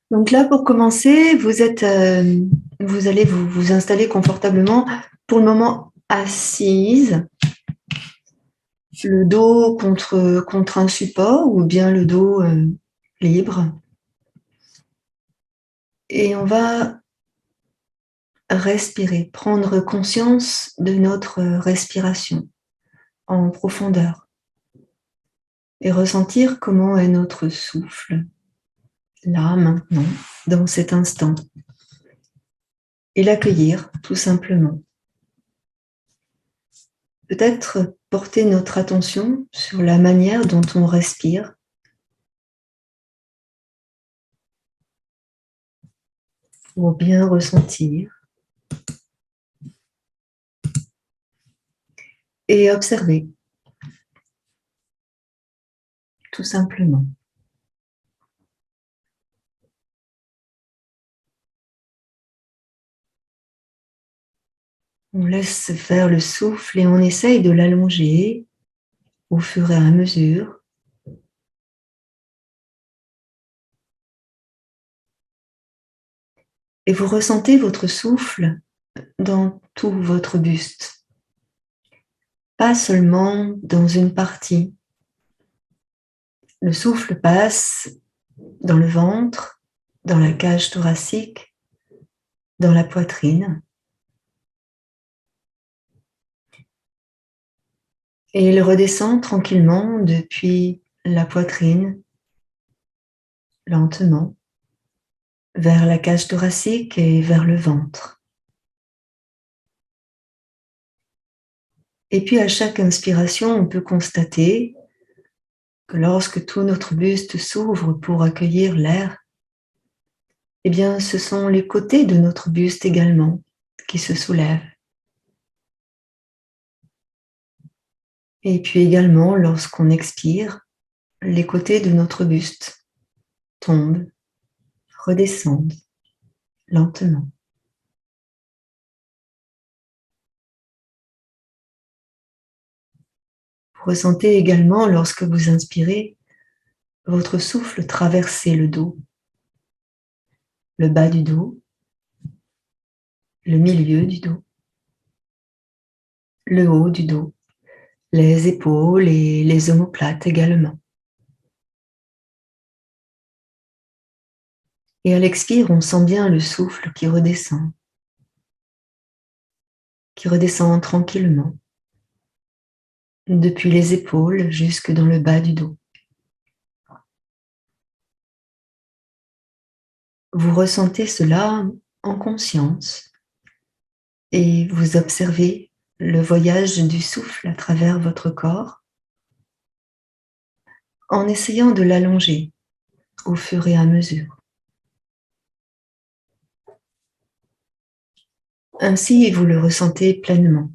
Donc là, pour commencer, vous allez vous installer confortablement, pour le moment assise, le dos contre un support ou bien le dos libre. Et on va respirer, prendre conscience de notre respiration en profondeur et ressentir comment est notre souffle, là, maintenant, dans cet instant. Et l'accueillir, tout simplement. Peut-être porter notre attention sur la manière dont on respire pour bien ressentir et observer, tout simplement. On laisse faire le souffle et on essaye de l'allonger au fur et à mesure. Et vous ressentez votre souffle dans tout votre buste, pas seulement dans une partie. Le souffle passe dans le ventre, dans la cage thoracique, dans la poitrine. Et il redescend tranquillement depuis la poitrine, lentement, vers la cage thoracique et vers le ventre. Et puis à chaque inspiration, on peut constater que lorsque tout notre buste s'ouvre pour accueillir l'air, eh bien ce sont les côtés de notre buste également qui se soulèvent. Et puis également, lorsqu'on expire, les côtés de notre buste tombent, redescendent lentement. Vous ressentez également, lorsque vous inspirez, votre souffle traverser le dos, le bas du dos, le milieu du dos, le haut du dos, les épaules et les omoplates également. Et à l'expire, on sent bien le souffle qui redescend tranquillement, depuis les épaules jusque dans le bas du dos. Vous ressentez cela en conscience et vous observez le voyage du souffle à travers votre corps en essayant de l'allonger au fur et à mesure. Ainsi, vous le ressentez pleinement.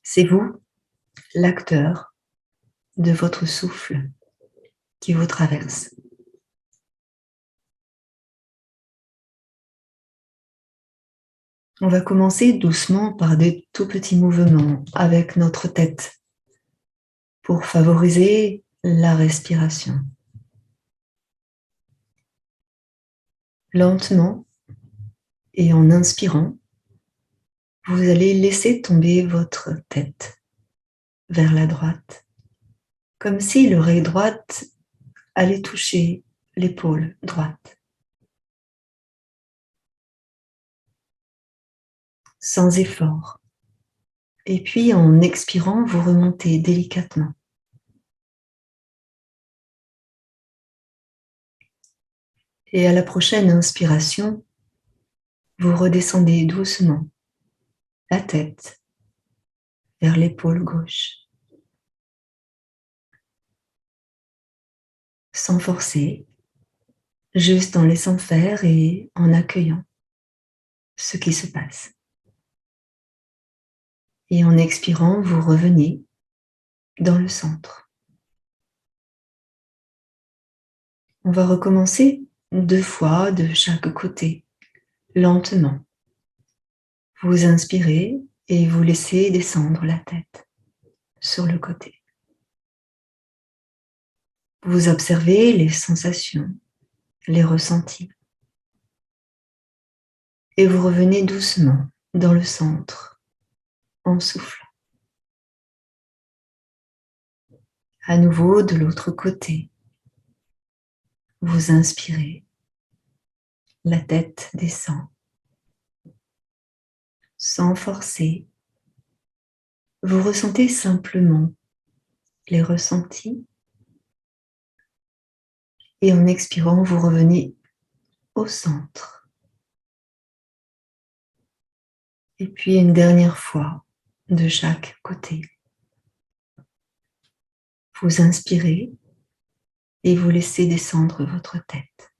C'est vous, l'acteur de votre souffle qui vous traverse. On va commencer doucement par des tout petits mouvements avec notre tête pour favoriser la respiration. Lentement et en inspirant, vous allez laisser tomber votre tête vers la droite, comme si l'oreille droite allait toucher l'épaule droite. Sans effort. Et puis en expirant, vous remontez délicatement. Et à la prochaine inspiration, vous redescendez doucement la tête vers l'épaule gauche. Sans forcer, juste en laissant faire et en accueillant ce qui se passe. Et en expirant, vous revenez dans le centre. On va recommencer 2 fois de chaque côté, lentement. Vous inspirez et vous laissez descendre la tête sur le côté. Vous observez les sensations les ressentis. Et vous revenez doucement dans le centre en soufflant. À nouveau, de l'autre côté, vous inspirez, la tête descend. Sans forcer, vous ressentez simplement les ressentis et en expirant, vous revenez au centre. Et puis une dernière fois de chaque côté. Vous inspirez et vous laissez descendre votre tête.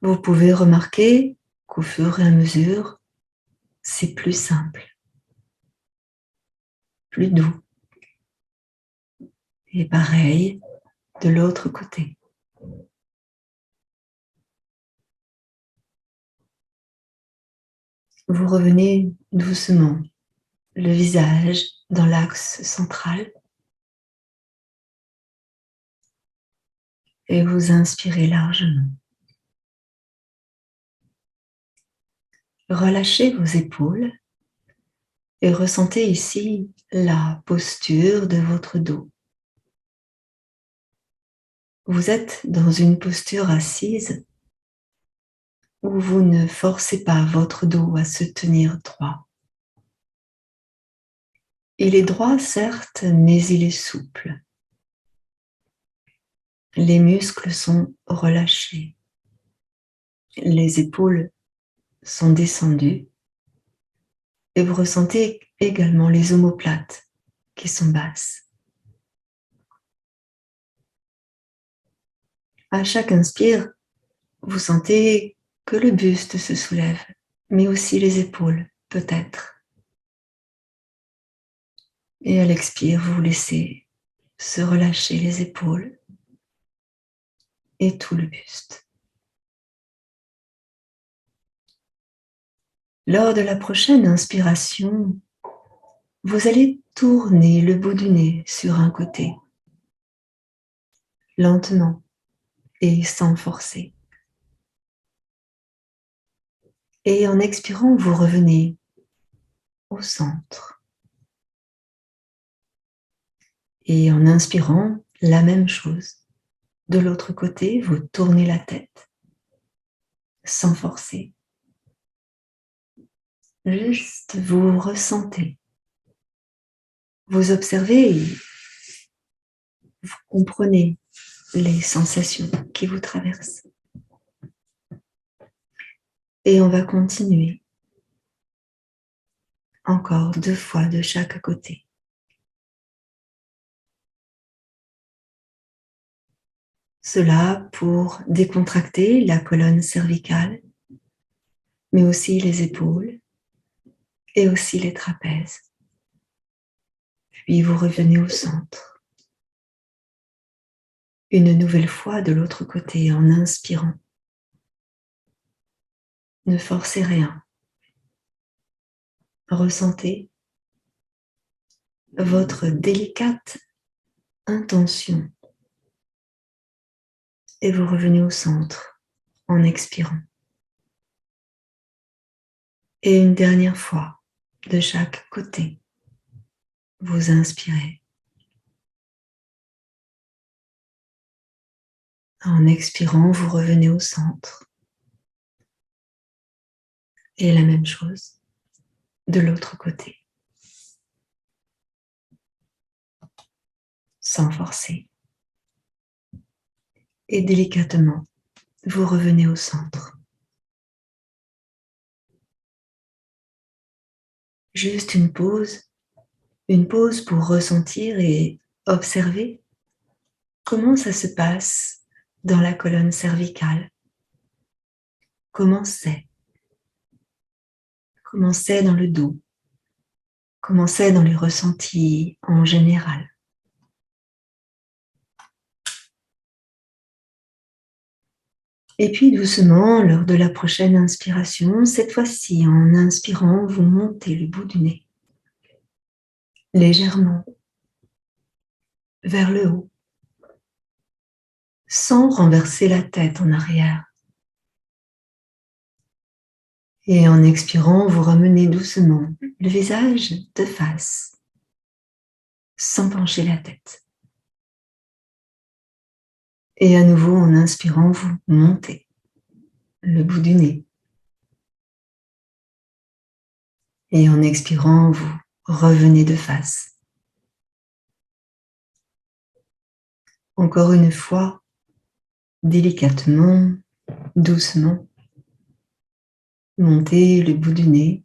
Vous pouvez remarquer qu'au fur et à mesure, c'est plus simple, plus doux. Et pareil de l'autre côté. Vous revenez doucement, le visage dans l'axe central. Et vous inspirez largement. Relâchez vos épaules et ressentez ici la posture de votre dos. Vous êtes dans une posture assise où vous ne forcez pas votre dos à se tenir droit. Il est droit, certes, mais il est souple. Les muscles sont relâchés. Les épaules sont descendues et vous ressentez également les omoplates qui sont basses. À chaque inspire, vous sentez que le buste se soulève, mais aussi les épaules, peut-être. Et à l'expire, vous laissez se relâcher les épaules et tout le buste. Lors de la prochaine inspiration, vous allez tourner le bout du nez sur un côté, lentement et sans forcer. Et en expirant, vous revenez au centre. Et en inspirant, la même chose. De l'autre côté, vous tournez la tête, sans forcer. Juste, vous ressentez. Vous observez et vous comprenez les sensations qui vous traversent. Et on va continuer. Encore 2 fois de chaque côté. Cela pour décontracter la colonne cervicale, mais aussi les épaules et aussi les trapèzes. Puis vous revenez au centre. Une nouvelle fois de l'autre côté en inspirant. Ne forcez rien. Ressentez votre délicate intention et vous revenez au centre en expirant. Et une dernière fois de chaque côté, vous inspirez. En expirant, vous revenez au centre. Et la même chose de l'autre côté. Sans forcer. Et délicatement, vous revenez au centre. Juste une pause pour ressentir et observer comment ça se passe dans la colonne cervicale. Comment c'est dans le dos, comment c'est dans les ressentis en général. Et puis doucement, lors de la prochaine inspiration, cette fois-ci en inspirant, vous montez le bout du nez, légèrement, vers le haut. sans renverser la tête en arrière. Et en expirant, vous ramenez doucement le visage de face, sans pencher la tête. Et à nouveau, en inspirant, vous montez le bout du nez. Et en expirant, vous revenez de face. Encore une fois, délicatement, doucement, montez le bout du nez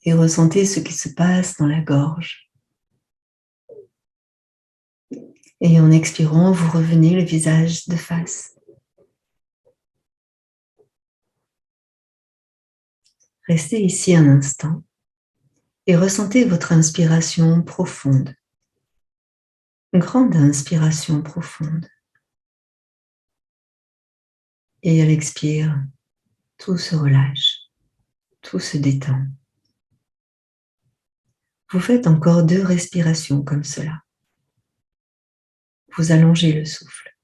et ressentez ce qui se passe dans la gorge. Et en expirant, vous revenez le visage de face. Restez ici un instant et ressentez votre inspiration profonde. Une grande inspiration profonde. Et à l'expire, tout se relâche, tout se détend. Vous faites encore 2 respirations comme cela. Vous allongez le souffle.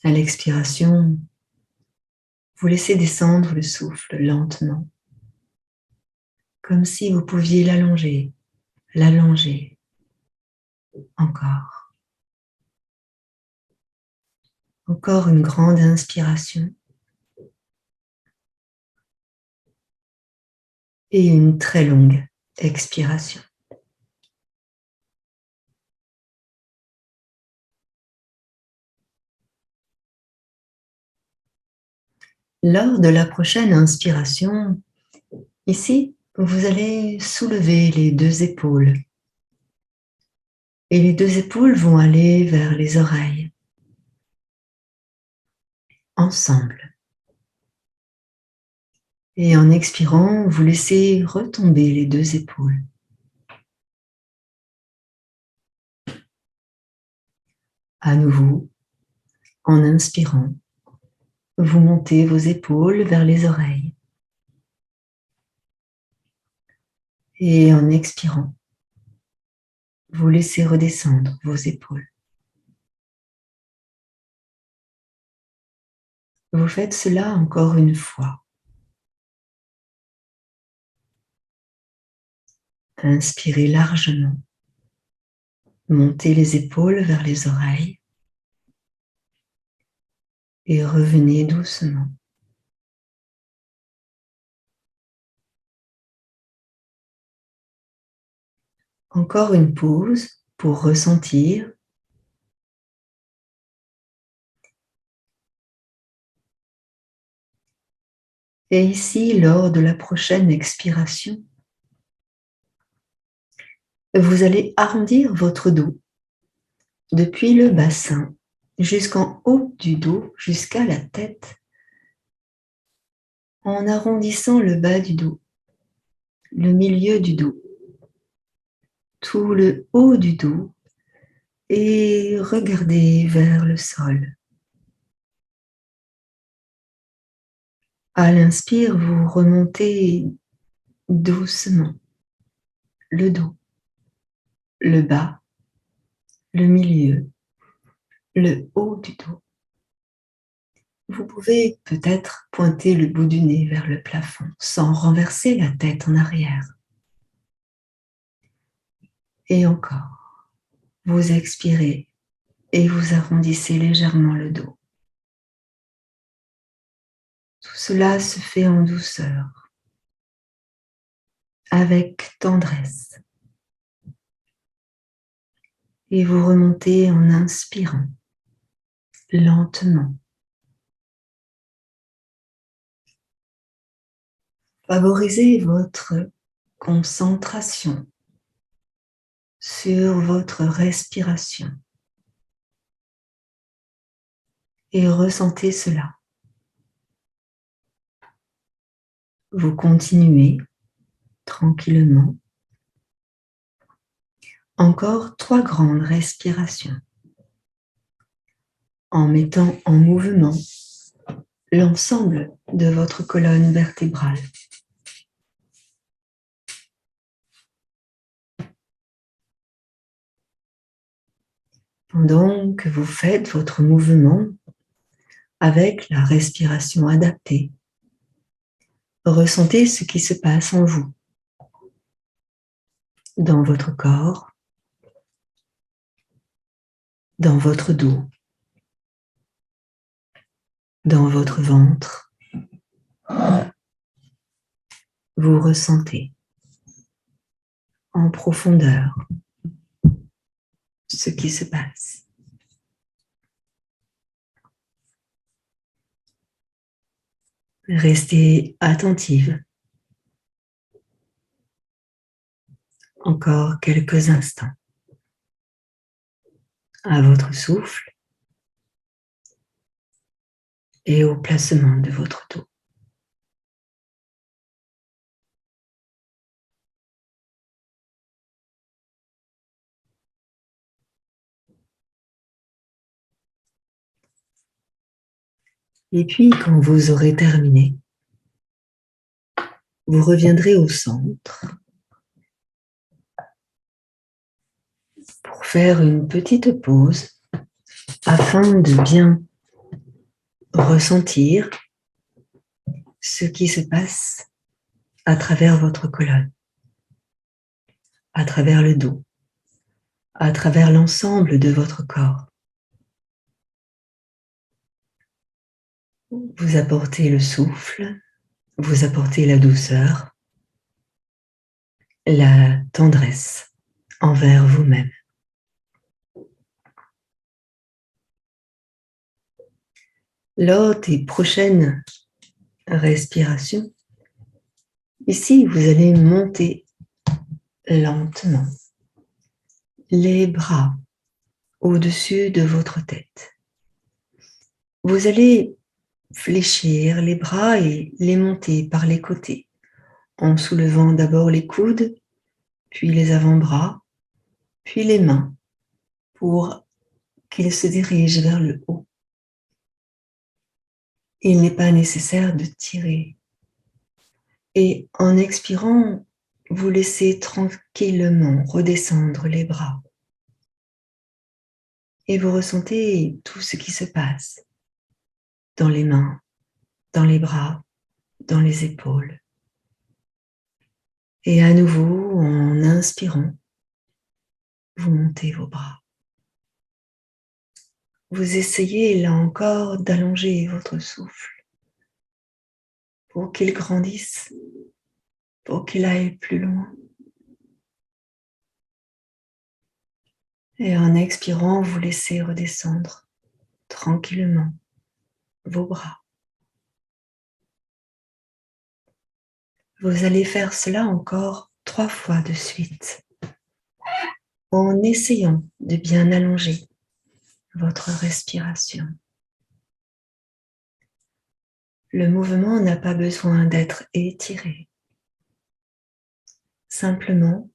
À l'expiration, vous laissez descendre le souffle lentement, comme si vous pouviez l'allonger, l'allonger, encore. Encore une grande inspiration et une très longue expiration. Lors de la prochaine inspiration, ici, vous allez soulever les 2 épaules. Et les 2 épaules vont aller vers les oreilles. Ensemble. Et en expirant, vous laissez retomber les 2 épaules. À nouveau, en inspirant, vous montez vos épaules vers les oreilles. Et en expirant, vous laissez redescendre vos épaules. Vous faites cela encore une fois. Inspirez largement. Montez les épaules vers les oreilles. Et revenez doucement. Encore une pause pour ressentir. Et ici, lors de la prochaine expiration, vous allez arrondir votre dos depuis le bassin jusqu'en haut du dos, jusqu'à la tête, en arrondissant le bas du dos, le milieu du dos, tout le haut du dos et regardez vers le sol. À l'inspire, vous remontez doucement le dos, le bas, le milieu, le haut du dos. Vous pouvez peut-être pointer le bout du nez vers le plafond sans renverser la tête en arrière. Et encore, vous expirez et vous arrondissez légèrement le dos. Tout cela se fait en douceur, avec tendresse. Et vous remontez en inspirant, lentement. Favorisez votre concentration sur votre respiration. Et ressentez cela. Vous continuez tranquillement. Encore 3 grandes respirations. En mettant en mouvement l'ensemble de votre colonne vertébrale. Pendant que vous faites votre mouvement avec la respiration adaptée, ressentez ce qui se passe en vous, dans votre corps, dans votre dos, dans votre ventre. Vous ressentez en profondeur ce qui se passe. Restez attentive. Encore quelques instants à votre souffle et au placement de votre dos. Et puis, quand vous aurez terminé, vous reviendrez au centre pour faire une petite pause afin de bien ressentir ce qui se passe à travers votre colonne, à travers le dos, à travers l'ensemble de votre corps. Vous apportez le souffle, vous apportez la douceur, la tendresse envers vous-même. Lors des prochaines respirations, ici, vous allez monter lentement les bras au-dessus de votre tête. Vous allez fléchir les bras et les monter par les côtés, en soulevant d'abord les coudes, puis les avant-bras, puis les mains, pour qu'ils se dirigent vers le haut. Il n'est pas nécessaire de tirer. Et en expirant, vous laissez tranquillement redescendre les bras. Et vous ressentez tout ce qui se passe dans les mains, dans les bras, dans les épaules. Et à nouveau, en inspirant, vous montez vos bras. Vous essayez là encore d'allonger votre souffle pour qu'il grandisse, pour qu'il aille plus loin. Et en expirant, vous laissez redescendre tranquillement vos bras. Vous allez faire cela encore 3 fois de suite, en essayant de bien allonger votre respiration. Le mouvement n'a pas besoin d'être étiré. Simplement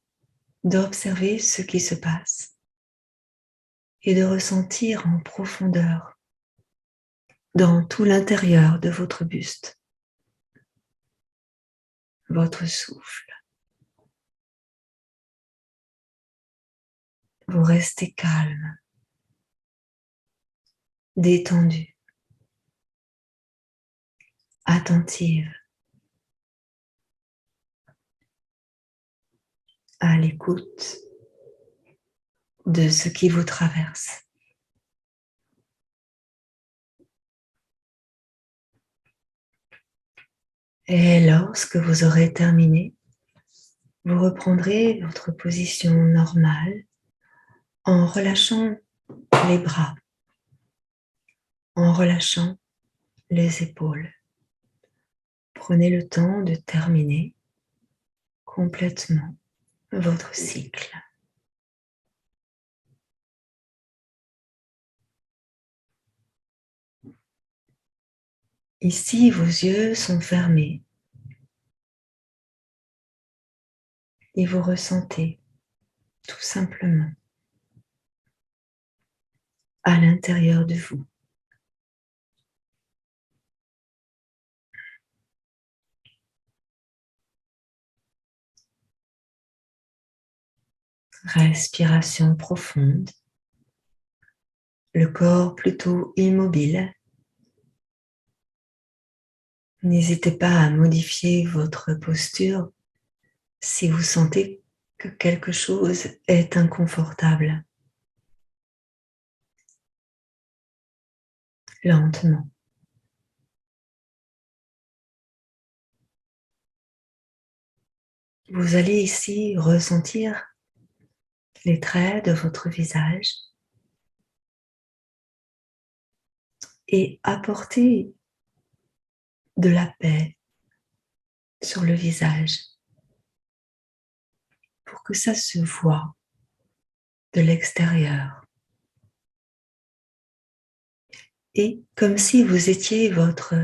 d'observer ce qui se passe et de ressentir en profondeur dans tout l'intérieur de votre buste votre souffle. Vous restez calme, détendu, attentive, à l'écoute de ce qui vous traverse. Et lorsque vous aurez terminé, vous reprendrez votre position normale en relâchant les bras, en relâchant les épaules. Prenez le temps de terminer complètement votre cycle. Ici, vos yeux sont fermés et vous ressentez tout simplement à l'intérieur de vous respiration profonde le corps plutôt immobile. N'hésitez pas à modifier votre posture si vous sentez que quelque chose est inconfortable. Lentement. Vous allez ici ressentir les traits de votre visage et apporter de la paix sur le visage pour que ça se voie de l'extérieur. Et comme si vous étiez votre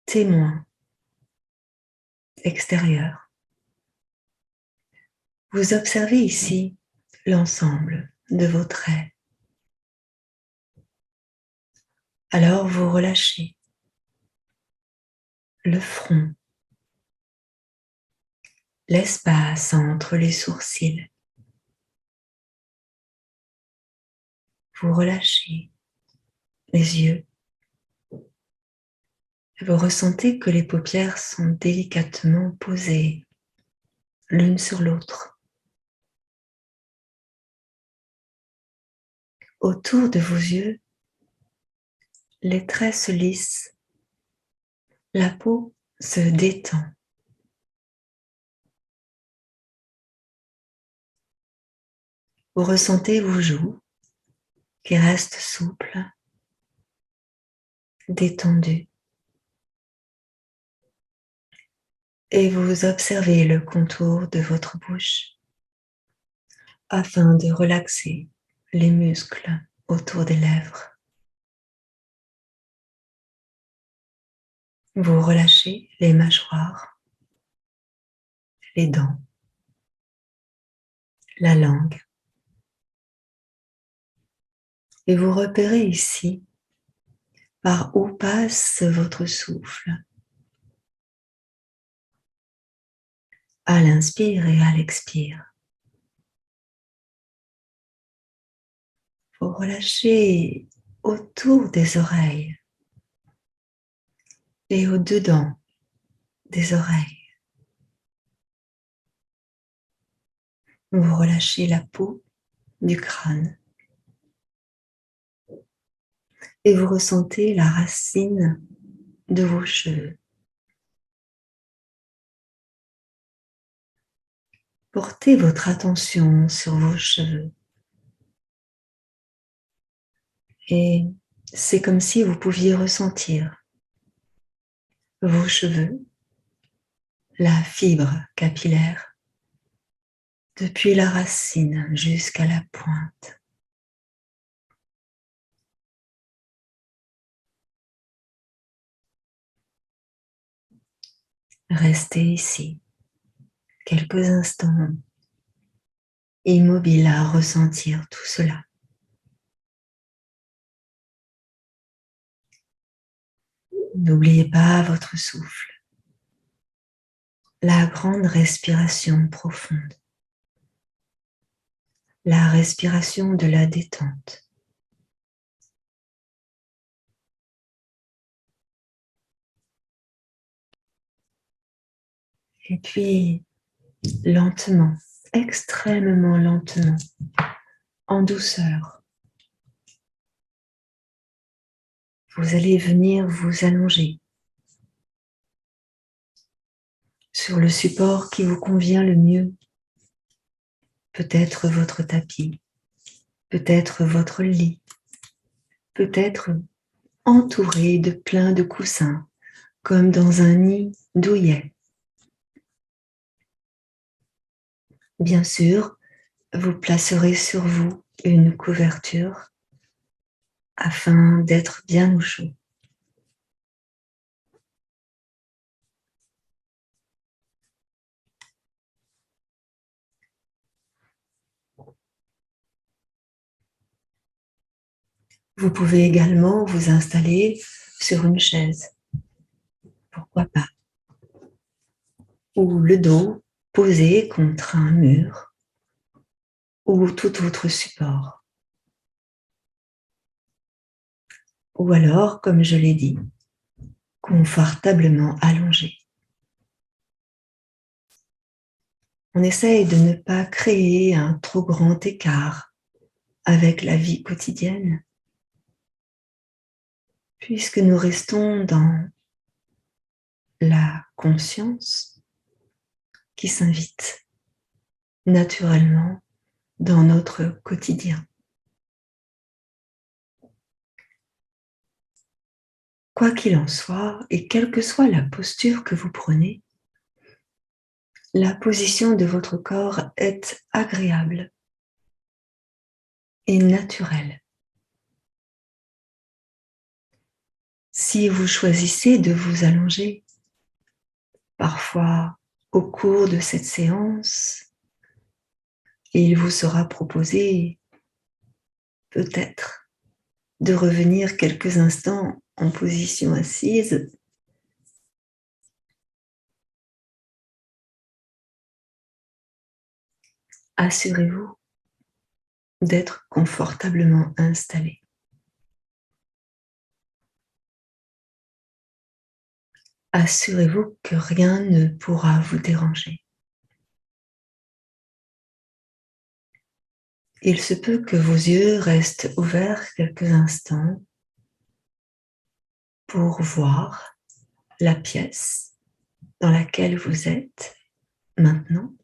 témoin extérieur, vous observez ici l'ensemble de vos traits. Alors vous relâchez le front, l'espace entre les sourcils. Vous relâchez les yeux. Vous ressentez que les paupières sont délicatement posées l'une sur l'autre. Autour de vos yeux, les traits se lissent, la peau se détend. Vous ressentez vos joues qui restent souples, détendues. Et vous observez le contour de votre bouche afin de relaxer les muscles autour des lèvres. Vous relâchez les mâchoires, les dents, la langue. Et vous repérez ici par où passe votre souffle, à l'inspire et à l'expire. Vous relâchez autour des oreilles et au-dedans des oreilles. Vous relâchez la peau du crâne et vous ressentez la racine de vos cheveux. Portez votre attention sur vos cheveux et c'est comme si vous pouviez ressentir vos cheveux, la fibre capillaire, depuis la racine jusqu'à la pointe. Restez ici quelques instants, immobile à ressentir tout cela. N'oubliez pas votre souffle, la grande respiration profonde, la respiration de la détente. Et puis, lentement, extrêmement lentement, en douceur, vous allez venir vous allonger sur le support qui vous convient le mieux. Peut-être votre tapis, peut-être votre lit, peut-être entouré de plein de coussins, comme dans un nid douillet. Bien sûr, vous placerez sur vous une couverture afin d'être bien au chaud. Vous pouvez également vous installer sur une chaise, pourquoi pas, ou le dos posé contre un mur ou tout autre support. ou alors, comme je l'ai dit, confortablement allongé. On essaye de ne pas créer un trop grand écart avec la vie quotidienne, puisque nous restons dans la conscience qui s'invite naturellement dans notre quotidien. Quoi qu'il en soit, et quelle que soit la posture que vous prenez, la position de votre corps est agréable et naturelle. Si vous choisissez de vous allonger, parfois au cours de cette séance, il vous sera proposé peut-être de revenir quelques instants en position assise. Assurez-vous d'être confortablement installé. Assurez-vous que rien ne pourra vous déranger. Il se peut que vos yeux restent ouverts quelques instants pour voir la pièce dans laquelle vous êtes maintenant.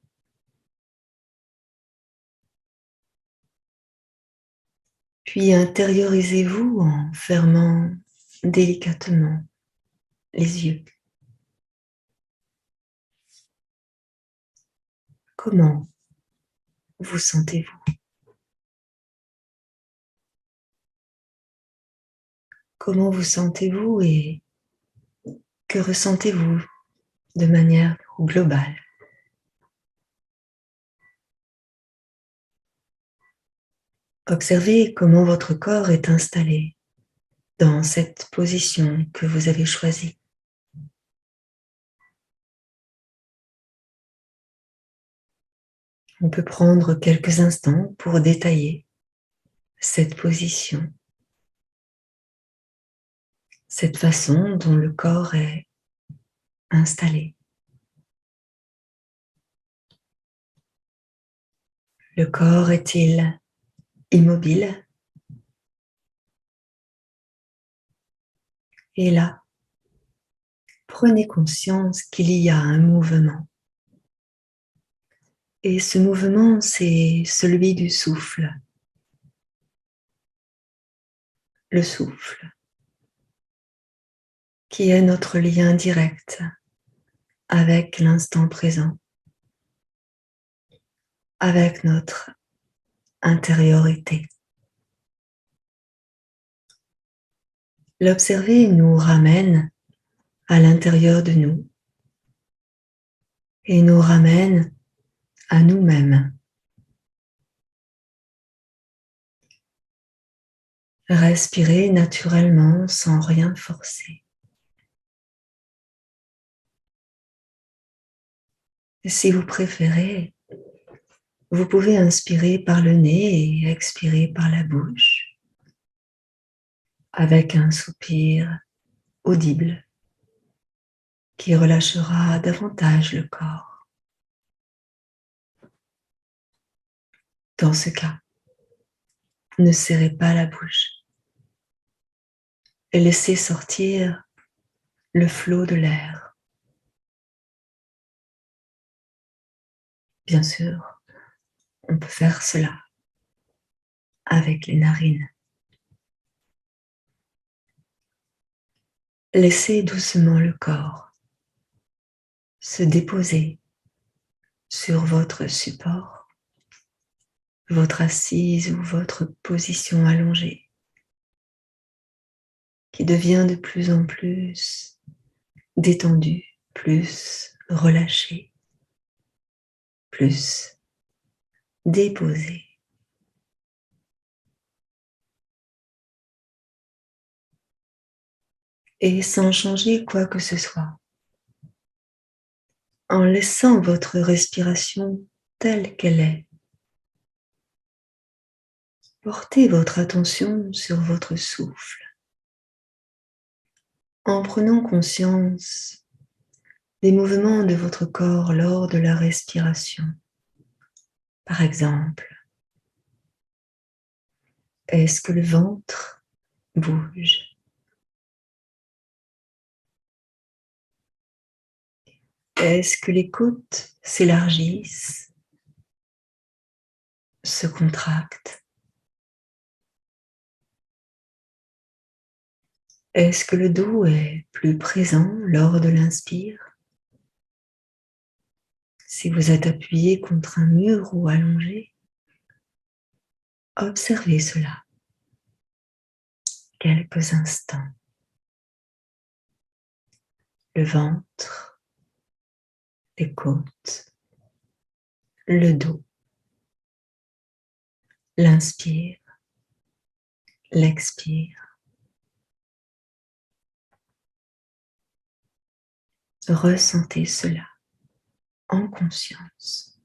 Puis intériorisez-vous en fermant délicatement les yeux. Comment vous sentez-vous? Comment vous sentez-vous et que ressentez-vous de manière globale? Observez comment votre corps est installé dans cette position que vous avez choisie. On peut prendre quelques instants pour détailler cette position, cette façon dont le corps est installé. Le corps est-il immobile? Et là, prenez conscience qu'il y a un mouvement. Et ce mouvement, c'est celui du souffle. Le souffle, qui est notre lien direct avec l'instant présent, avec notre intériorité. L'observer nous ramène à l'intérieur de nous et nous ramène à nous-mêmes. Respirez naturellement sans rien forcer. Et si vous préférez, vous pouvez inspirer par le nez et expirer par la bouche avec un soupir audible qui relâchera davantage le corps. Dans ce cas, ne serrez pas la bouche et laissez sortir le flot de l'air. Bien sûr, on peut faire cela avec les narines. Laissez doucement le corps se déposer sur votre support, votre assise ou votre position allongée, qui devient de plus en plus détendue, plus relâchée, plus déposée. Et sans changer quoi que ce soit, en laissant votre respiration telle qu'elle est, portez votre attention sur votre souffle. en prenant conscience des mouvements de votre corps lors de la respiration. Par exemple, est-ce que le ventre bouge? Est-ce que les côtes s'élargissent, se contractent? Est-ce que le dos est plus présent lors de l'inspire? Si vous êtes appuyé contre un mur ou allongé, observez cela quelques instants. Le ventre, les côtes, le dos. L'inspire, l'expire. Ressentez cela en conscience.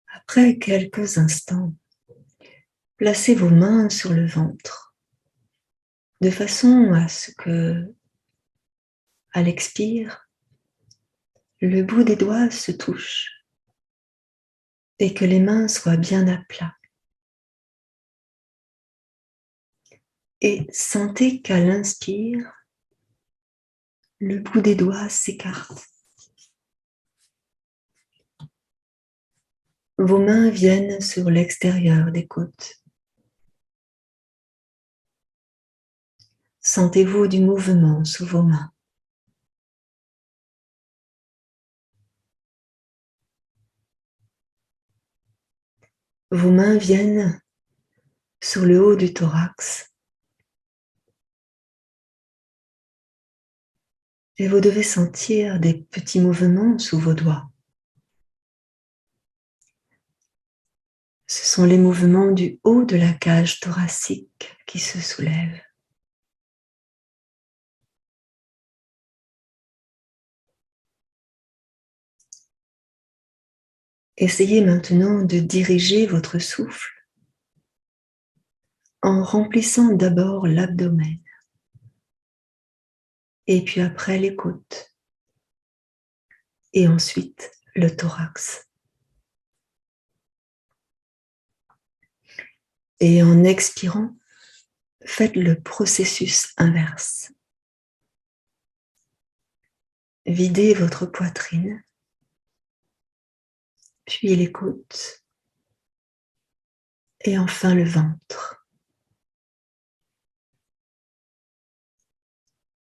Après quelques instants, placez vos mains sur le ventre de façon à ce que, à l'expire, le bout des doigts se touche et que les mains soient bien à plat. Et sentez qu'à l'inspire, le bout des doigts s'écarte. Vos mains viennent sur l'extérieur des côtes. Sentez-vous du mouvement sous vos mains. Vos mains viennent sur le haut du thorax et vous devez sentir des petits mouvements sous vos doigts. Ce sont les mouvements du haut de la cage thoracique qui se soulèvent. Essayez maintenant de diriger votre souffle en remplissant d'abord l'abdomen et puis après les côtes et ensuite le thorax. Et en expirant, faites le processus inverse. Videz votre poitrine, puis les côtes et enfin le ventre.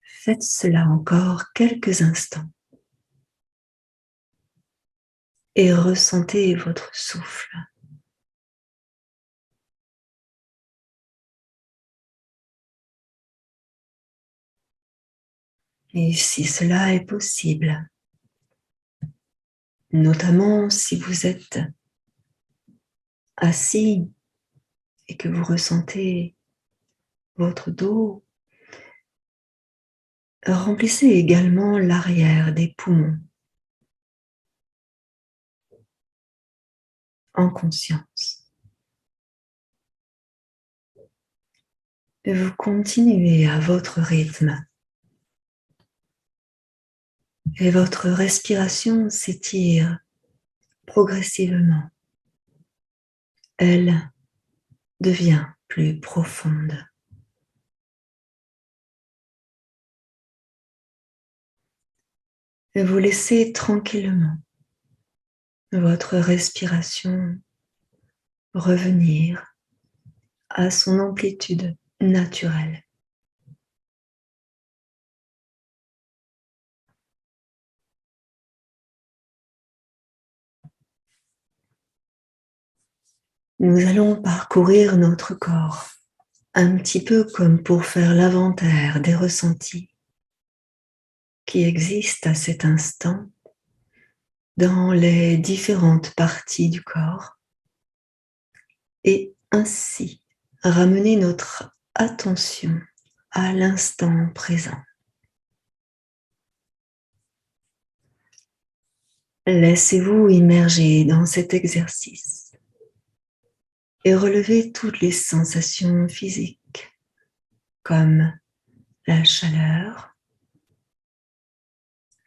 Faites cela encore quelques instants et ressentez votre souffle. Et si cela est possible, notamment si vous êtes assis et que vous ressentez votre dos, remplissez également l'arrière des poumons en conscience. Vous continuez à votre rythme et votre respiration s'étire progressivement. Elle devient plus profonde. Et vous laissez tranquillement votre respiration revenir à son amplitude naturelle. Nous allons parcourir notre corps, un petit peu comme pour faire l'inventaire des ressentis qui existent à cet instant dans les différentes parties du corps et ainsi ramener notre attention à l'instant présent. Laissez-vous immerger dans cet exercice et relevez toutes les sensations physiques comme la chaleur,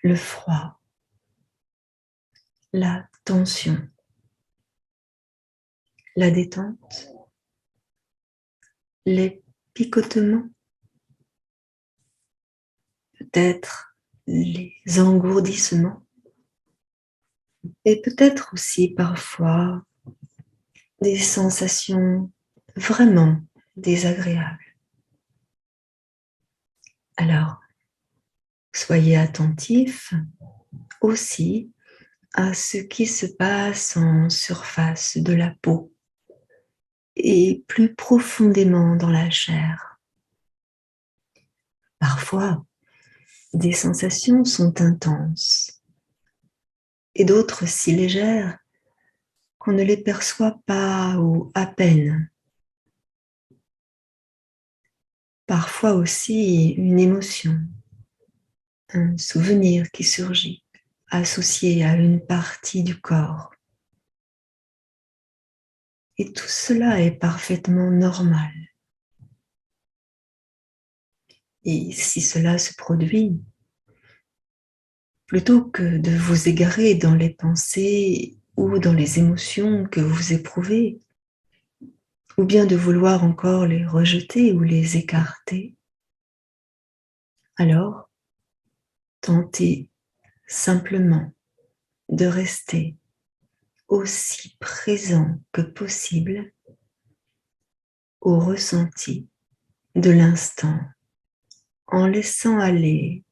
le froid, la tension, la détente, les picotements, peut-être les engourdissements et peut-être aussi parfois des sensations vraiment désagréables. Alors, soyez attentifs aussi à ce qui se passe en surface de la peau et plus profondément dans la chair. Parfois, des sensations sont intenses et d'autres si légères qu'on ne les perçoit pas ou à peine. Parfois aussi une émotion, un souvenir qui surgit, associé à une partie du corps. Et tout cela est parfaitement normal. Et si cela se produit, plutôt que de vous égarer dans les pensées ou dans les émotions que vous éprouvez, ou bien de vouloir encore les rejeter ou les écarter, alors tentez simplement de rester aussi présent que possible au ressenti de l'instant en laissant aller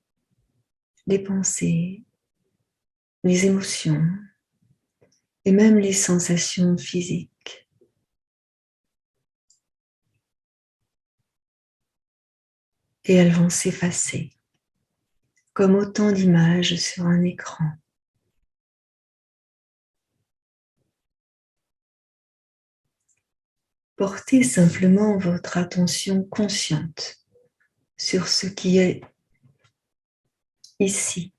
les pensées, les émotions et même les sensations physiques. Et elles vont s'effacer comme autant d'images sur un écran. Portez simplement votre attention consciente sur ce qui est ici,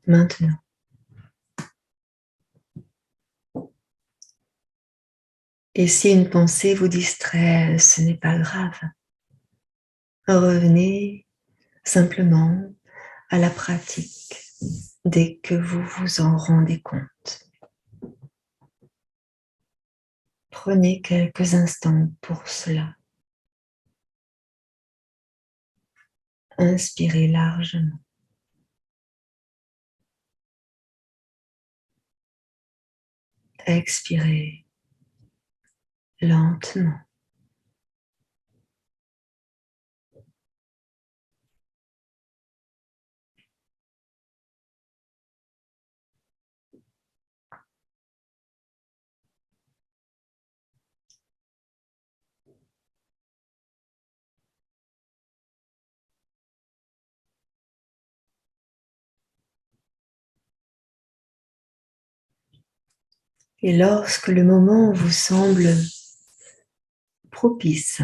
maintenant. Et si une pensée vous distrait, ce n'est pas grave. Revenez simplement à la pratique dès que vous vous en rendez compte. Prenez quelques instants pour cela. Inspirez largement. Expirez lentement. Et lorsque le moment vous semble propice,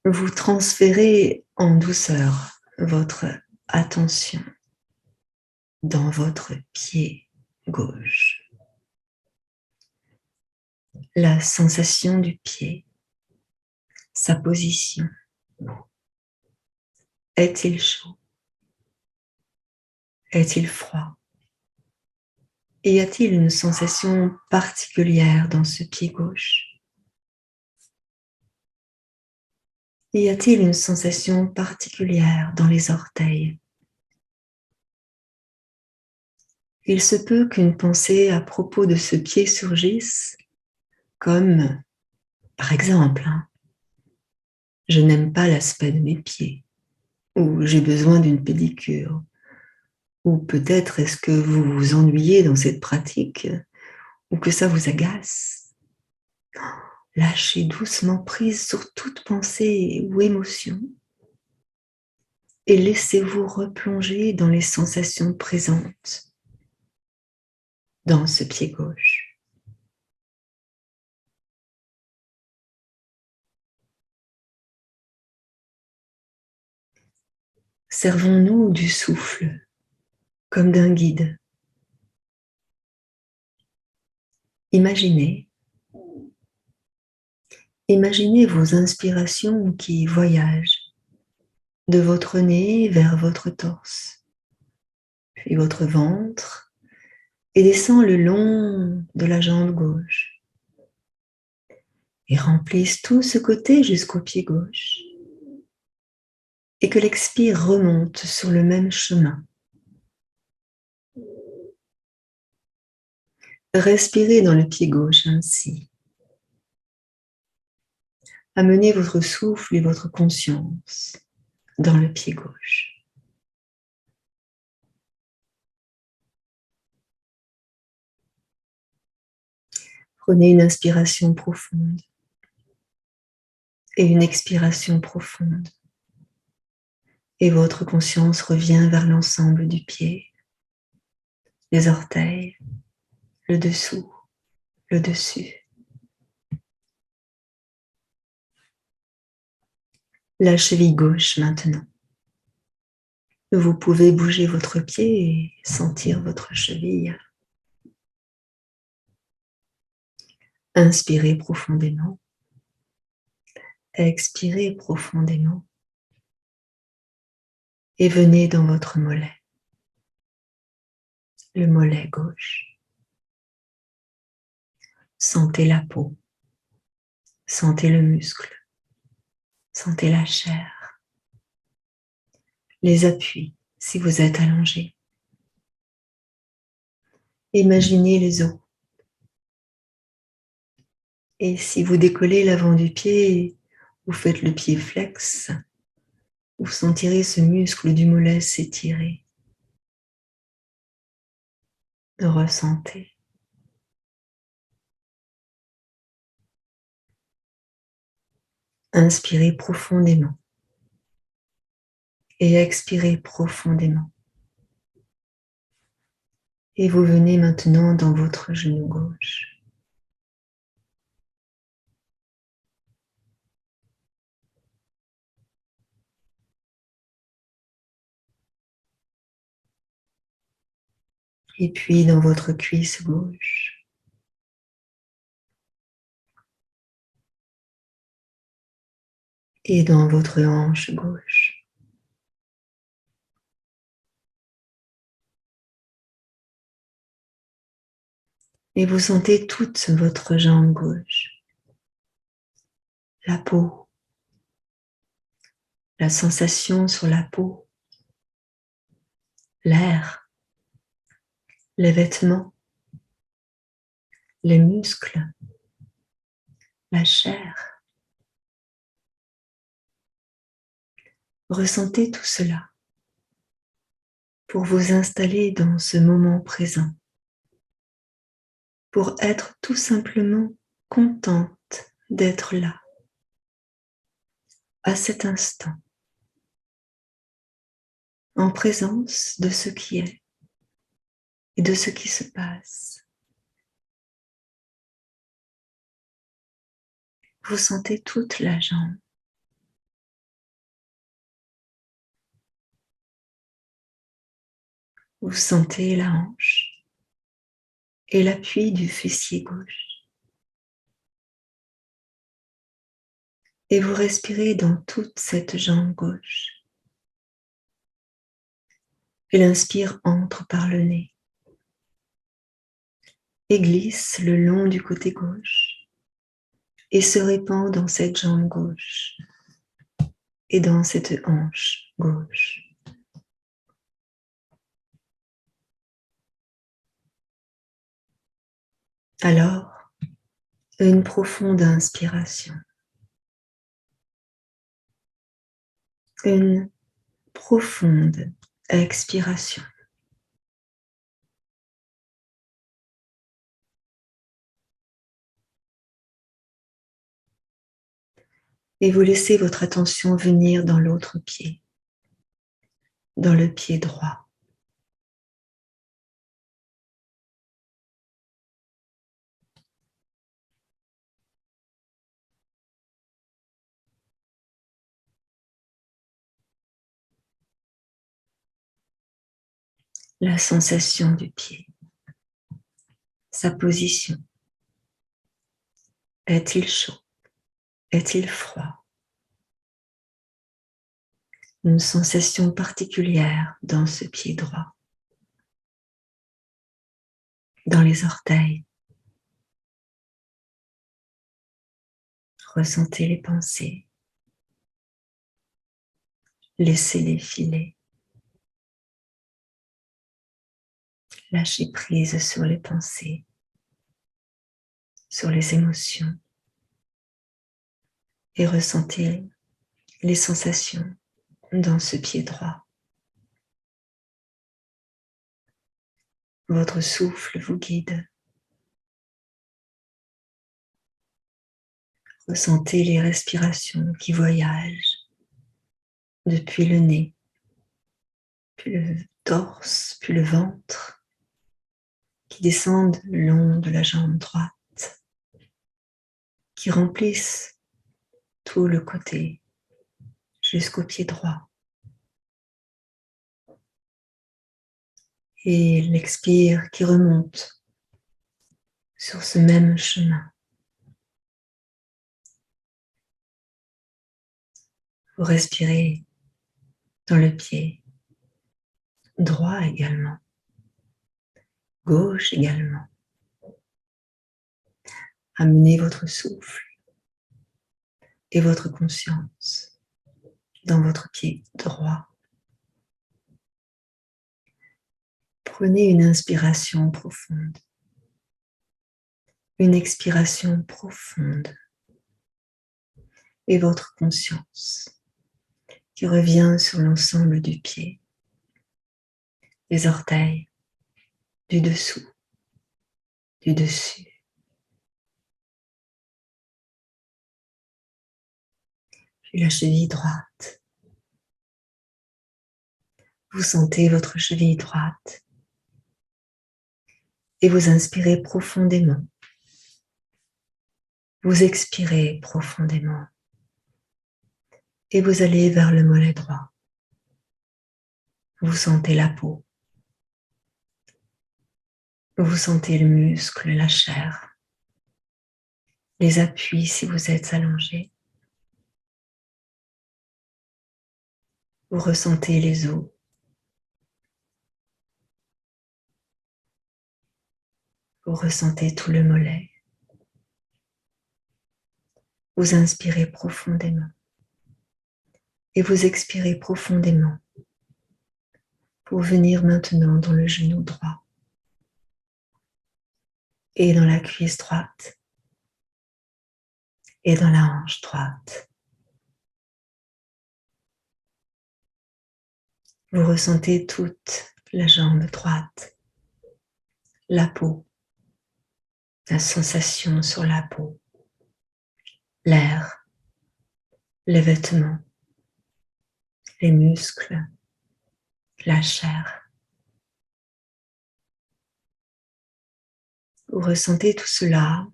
vous transférez en douceur votre attention dans votre pied gauche. La sensation du pied, sa position. Est-il chaud? Est-il froid? Et y a-t-il une sensation particulière dans ce pied gauche? Y a-t-il une sensation particulière dans les orteils? Il se peut qu'une pensée à propos de ce pied surgisse, comme, par exemple, je n'aime pas l'aspect de mes pieds, ou j'ai besoin d'une pédicure, ou peut-être est-ce que vous vous ennuyez dans cette pratique, ou que ça vous agace. Lâchez doucement prise sur toute pensée ou émotion et laissez-vous replonger dans les sensations présentes dans ce pied gauche. Servons-nous du souffle comme d'un guide. Imaginez vos inspirations qui voyagent de votre nez vers votre torse, puis votre ventre, et descend le long de la jambe gauche et remplissent tout ce côté jusqu'au pied gauche, et que l'expire remonte sur le même chemin. Respirez dans le pied gauche ainsi. Amenez votre souffle et votre conscience dans le pied gauche. Prenez une inspiration profonde et une expiration profonde. Et votre conscience revient vers l'ensemble du pied, les orteils, le dessous, le dessus. La cheville gauche maintenant. Vous pouvez bouger votre pied et sentir votre cheville. Inspirez profondément. Expirez profondément. Et venez dans votre mollet. Le mollet gauche. Sentez la peau. Sentez le muscle. Sentez la chair. Les appuis si vous êtes allongé. Imaginez les os. Et si vous décollez l'avant du pied, vous faites le pied flex, vous sentirez ce muscle du mollet s'étirer. Ressentez. Inspirez profondément et expirez profondément. Et vous venez maintenant dans votre genou gauche. Et puis dans votre cuisse gauche. Et dans votre hanche gauche. Et vous sentez toute votre jambe gauche. La peau. La sensation sur la peau. L'air. Les vêtements. Les muscles. La chair. Ressentez tout cela pour vous installer dans ce moment présent, pour être tout simplement contente d'être là, à cet instant, en présence de ce qui est et de ce qui se passe. Vous sentez toute la jambe. Vous sentez la hanche et l'appui du fessier gauche. Et vous respirez dans toute cette jambe gauche. Et l'inspire entre par le nez et glisse le long du côté gauche et se répand dans cette jambe gauche et dans cette hanche gauche. Alors, une profonde inspiration. Une profonde expiration. Et vous laissez votre attention venir dans l'autre pied, dans le pied droit. la sensation du pied, sa position. Est-il chaud? Est-il froid? Une sensation particulière dans ce pied droit, dans les orteils. Ressentez les pensées, laissez-les filer. Lâchez prise sur les pensées, sur les émotions et ressentez les sensations dans ce pied droit. Votre souffle vous guide. Ressentez les respirations qui voyagent depuis le nez, puis le torse, puis le ventre, qui descendent le long de la jambe droite, qui remplissent tout le côté jusqu'au pied droit. Et l'expire qui remonte sur ce même chemin. Vous respirez dans le pied droit également, gauche également. Amenez votre souffle et votre conscience dans votre pied droit. Prenez une inspiration profonde, une expiration profonde et votre conscience qui revient sur l'ensemble du pied, les orteils, du dessous, du dessus. Puis la cheville droite. Vous sentez votre cheville droite et vous inspirez profondément. Vous expirez profondément et vous allez vers le mollet droit. Vous sentez la peau. Vous sentez le muscle, la chair, les appuis si vous êtes allongé. Vous ressentez les os. Vous ressentez tout le mollet. Vous inspirez profondément et vous expirez profondément pour venir maintenant dans le genou droit et dans la cuisse droite et dans la hanche droite. Vous ressentez toute la jambe droite, la peau, la sensation sur la peau, l'air, les vêtements, les muscles, la chair. Vous ressentez tout cela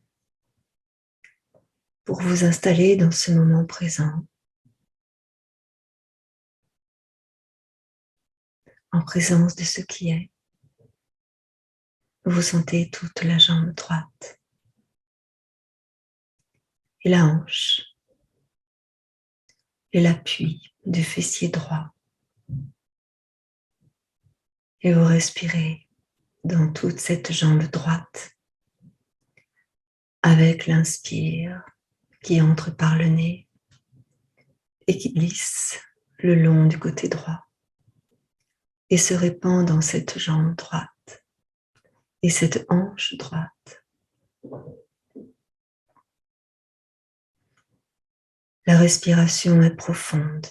pour vous installer dans ce moment présent, en présence de ce qui est. Vous sentez toute la jambe droite et la hanche et l'appui du fessier droit. Et vous respirez dans toute cette jambe droite avec l'inspire qui entre par le nez et qui glisse le long du côté droit et se répand dans cette jambe droite et cette hanche droite. La respiration est profonde,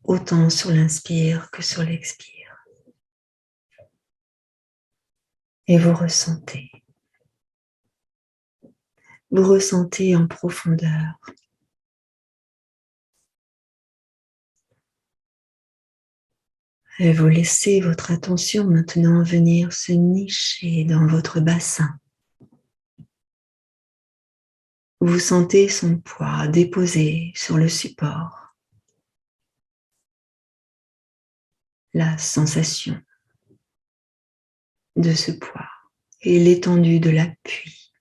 autant sur l'inspire que sur l'expire. Et vous ressentez en profondeur et vous laissez votre attention maintenant venir se nicher dans votre bassin. Vous sentez son poids déposé sur le support. La sensation de ce poids et l'étendue de l'appui.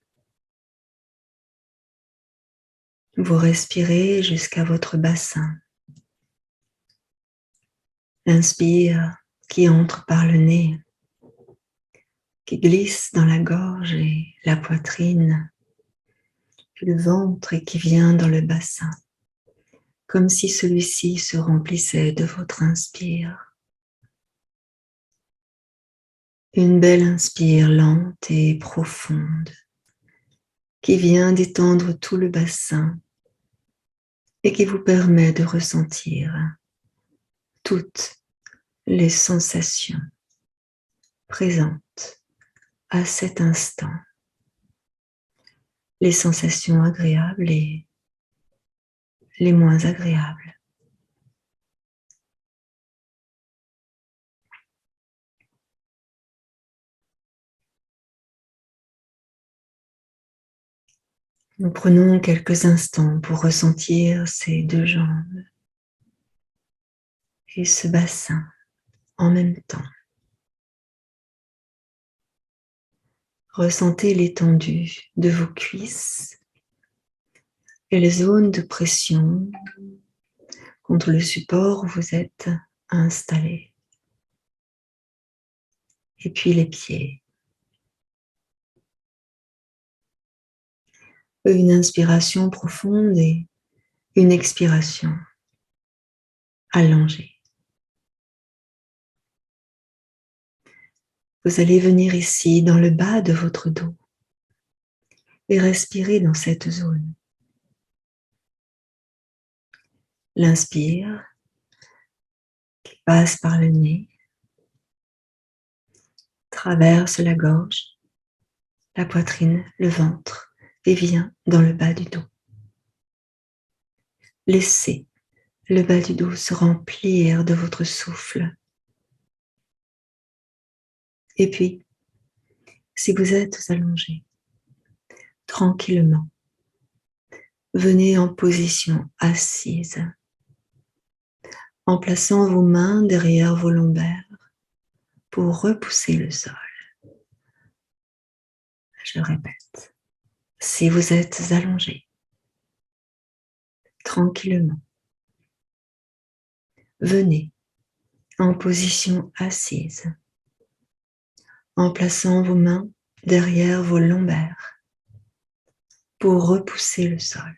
Vous respirez jusqu'à votre bassin. L'inspire qui entre par le nez, qui glisse dans la gorge et la poitrine, puis le ventre et qui vient dans le bassin, comme si celui-ci se remplissait de votre inspire. Une belle inspire lente et profonde qui vient d'étendre tout le bassin et qui vous permet de ressentir toutes les sensations présentes à cet instant. Les sensations agréables et les moins agréables. Nous prenons quelques instants pour ressentir ces deux jambes et ce bassin en même temps. Ressentez l'étendue de vos cuisses et les zones de pression contre le support où vous êtes installé. Et puis les pieds. Une inspiration profonde et une expiration allongée. Vous allez venir ici dans le bas de votre dos et respirer dans cette zone. L'inspire qui passe par le nez, traverse la gorge, la poitrine, le ventre et vient dans le bas du dos. Laissez le bas du dos se remplir de votre souffle. Et puis, si vous êtes allongé, tranquillement, venez en position assise, en plaçant vos mains derrière vos lombaires pour repousser le sol. Je répète, si vous êtes allongé, tranquillement, venez en position assise, en plaçant vos mains derrière vos lombaires pour repousser le sol.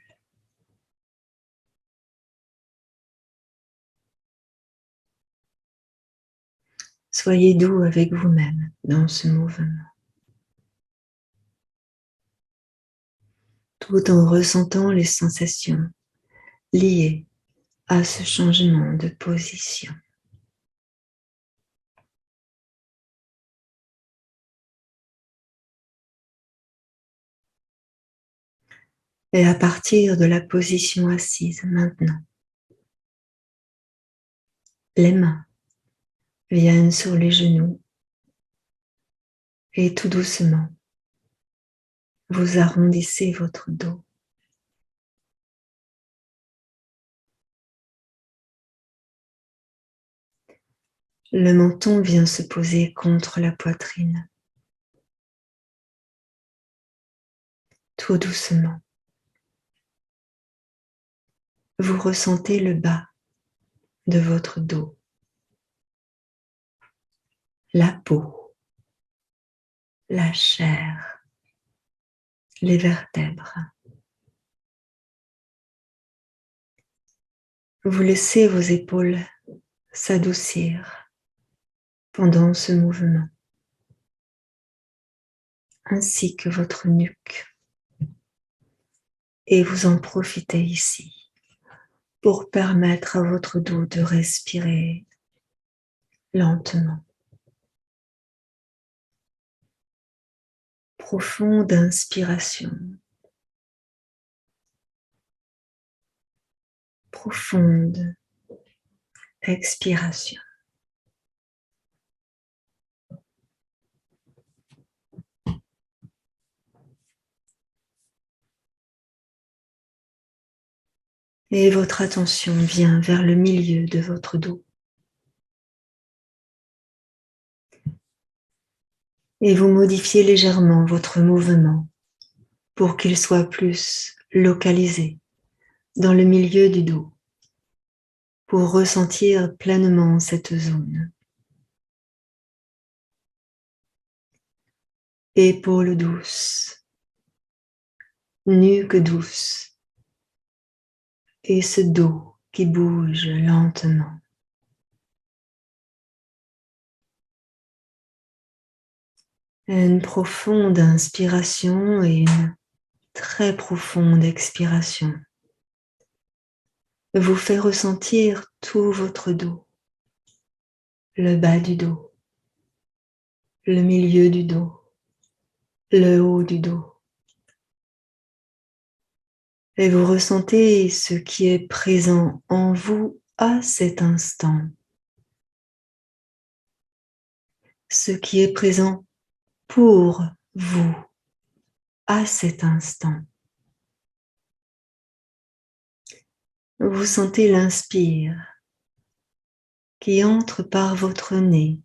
Soyez doux avec vous-même dans ce mouvement, tout en ressentant les sensations liées à ce changement de position. Et à partir de la position assise maintenant, les mains viennent sur les genoux et tout doucement, vous arrondissez votre dos. Le menton vient se poser contre la poitrine. Tout doucement, vous ressentez le bas de votre dos, la peau, la chair, les vertèbres. Vous laissez vos épaules s'adoucir pendant ce mouvement, ainsi que votre nuque. Et vous en profitez ici pour permettre à votre dos de respirer lentement. Profonde inspiration. Profonde expiration. Et votre attention vient vers le milieu de votre dos. Et vous modifiez légèrement votre mouvement pour qu'il soit plus localisé dans le milieu du dos, pour ressentir pleinement cette zone. Épaules douces, nuque douce, et ce dos qui bouge lentement. Une profonde inspiration et une très profonde expiration vous fait ressentir tout votre dos, le bas du dos, le milieu du dos, le haut du dos. Et vous ressentez ce qui est présent en vous à cet instant. Ce qui est présent pour vous à cet instant. Vous sentez l'inspire qui entre par votre nez,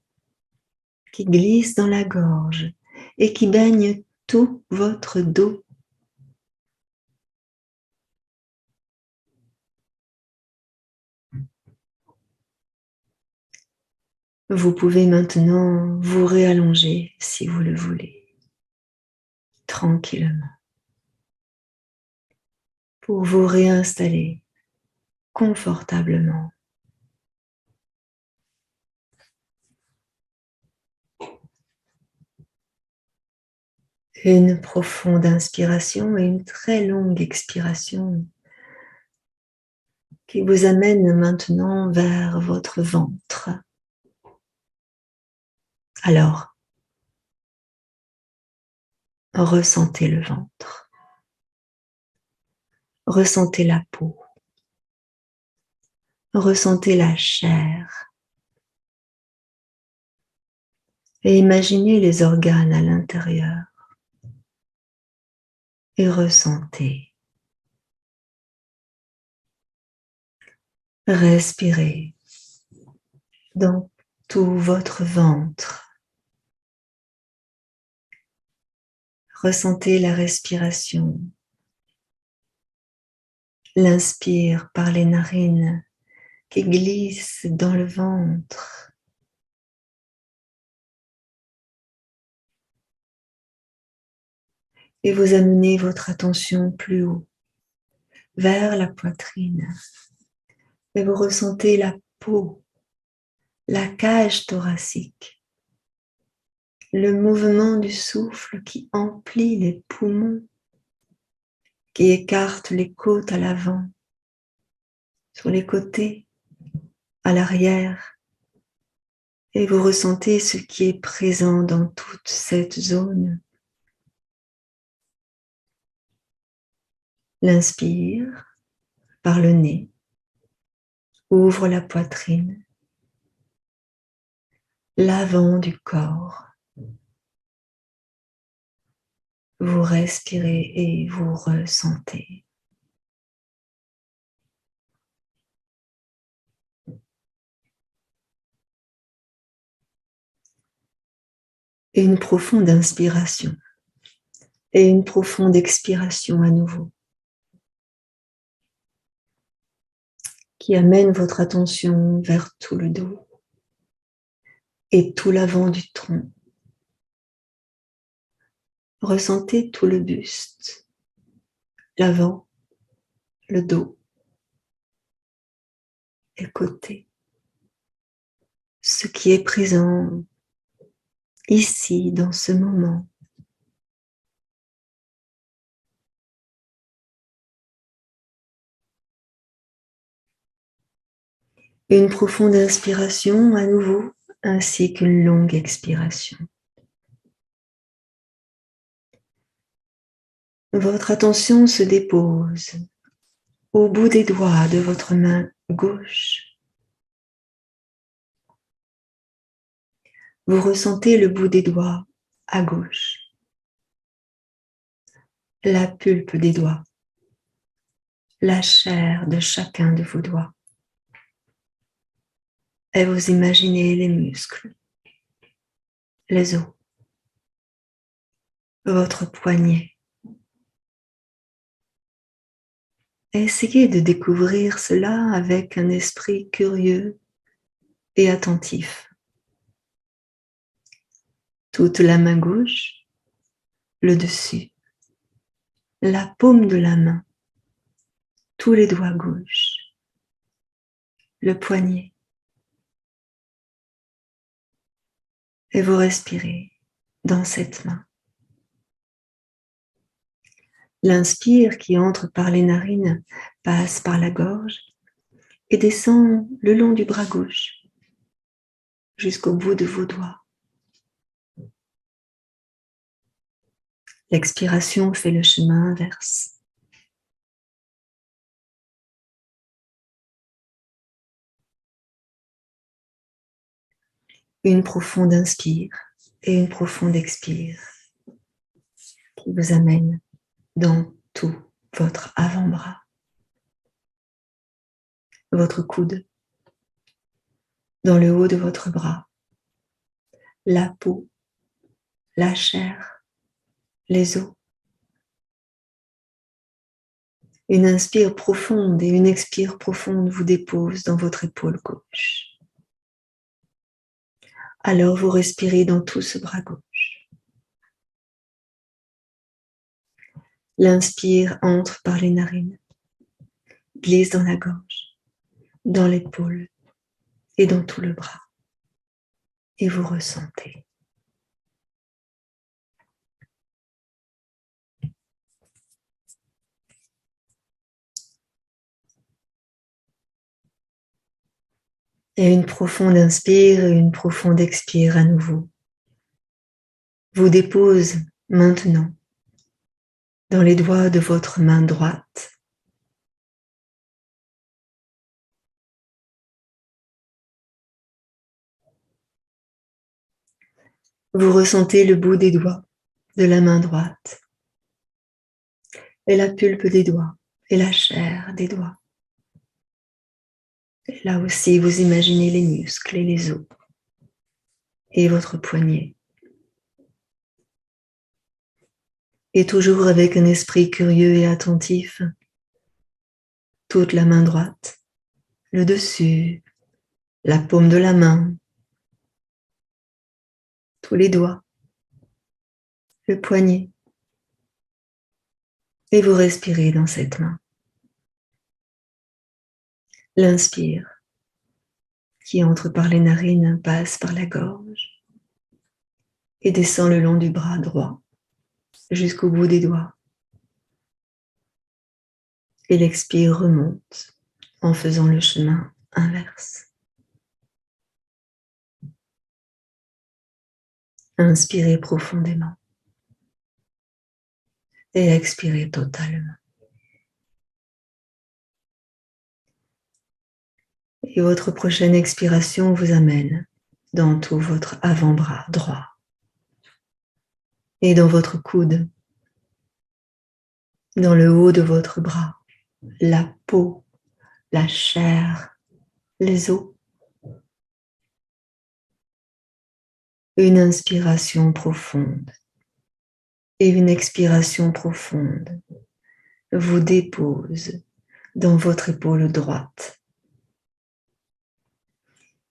qui glisse dans la gorge et qui baigne tout votre dos. Vous pouvez maintenant vous réallonger si vous le voulez, tranquillement, pour vous réinstaller confortablement. Une profonde inspiration et une très longue expiration qui vous amène maintenant vers votre ventre. Alors, ressentez le ventre. Ressentez la peau. Ressentez la chair. Et imaginez les organes à l'intérieur. Et ressentez. Respirez dans tout votre ventre. Ressentez la respiration. L'inspire par les narines qui glisse dans le ventre. Et vous amenez votre attention plus haut, vers la poitrine. Et vous ressentez la peau, la cage thoracique, le mouvement du souffle qui emplit les poumons, qui écarte les côtes à l'avant, sur les côtés, à l'arrière. Et vous ressentez ce qui est présent dans toute cette zone. L'inspire par le nez, ouvre la poitrine, l'avant du corps. Vous respirez et vous ressentez. Et une profonde inspiration et une profonde expiration à nouveau qui amène votre attention vers tout le dos et tout l'avant du tronc. Ressentez tout le buste, l'avant, le dos, les côtés, ce qui est présent ici dans ce moment. Une profonde inspiration à nouveau, ainsi qu'une longue expiration. Votre attention se dépose au bout des doigts de votre main gauche. Vous ressentez le bout des doigts à gauche, la pulpe des doigts, la chair de chacun de vos doigts. Et vous imaginez les muscles, les os, votre poignet. Essayez de découvrir cela avec un esprit curieux et attentif. Toute la main gauche, le dessus, la paume de la main, tous les doigts gauches, le poignet. Et vous respirez dans cette main. L'inspire qui entre par les narines passe par la gorge et descend le long du bras gauche jusqu'au bout de vos doigts. L'expiration fait le chemin inverse. Une profonde inspire et une profonde expire qui vous amène dans tout votre avant-bras, votre coude, dans le haut de votre bras, la peau, la chair, les os. Une inspire profonde et une expire profonde vous déposent dans votre épaule gauche. Alors vous respirez dans tout ce bras gauche. L'inspire entre par les narines, glisse dans la gorge, dans l'épaule et dans tout le bras. Et vous ressentez. Et une profonde inspire et une profonde expire à nouveau vous dépose maintenant dans les doigts de votre main droite. Vous ressentez le bout des doigts de la main droite et la pulpe des doigts et la chair des doigts. Et là aussi, vous imaginez les muscles et les os et votre poignet. Et toujours avec un esprit curieux et attentif, toute la main droite, le dessus, la paume de la main, tous les doigts, le poignet. Et vous respirez dans cette main. L'inspire qui entre par les narines passe par la gorge et descend le long du bras droit jusqu'au bout des doigts. Et l'expire remonte en faisant le chemin inverse. Inspirez profondément et expirez totalement. Et votre prochaine expiration vous amène dans tout votre avant-bras droit et dans votre coude, dans le haut de votre bras, la peau, la chair, les os. Une inspiration profonde et une expiration profonde vous dépose dans votre épaule droite.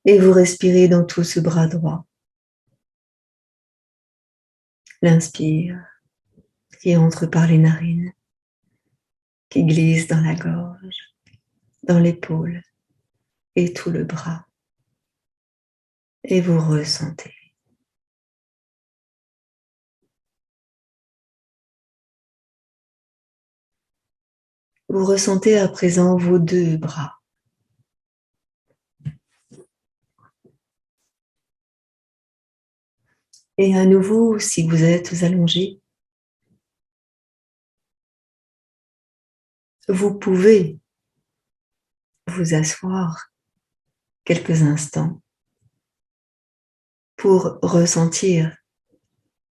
Et vous respirez dans tout ce bras droit. L'inspire qui entre par les narines, qui glisse dans la gorge, dans l'épaule et tout le bras. Et vous ressentez. Vous ressentez à présent vos deux bras. Et à nouveau, si vous êtes allongé, vous pouvez vous asseoir quelques instants pour ressentir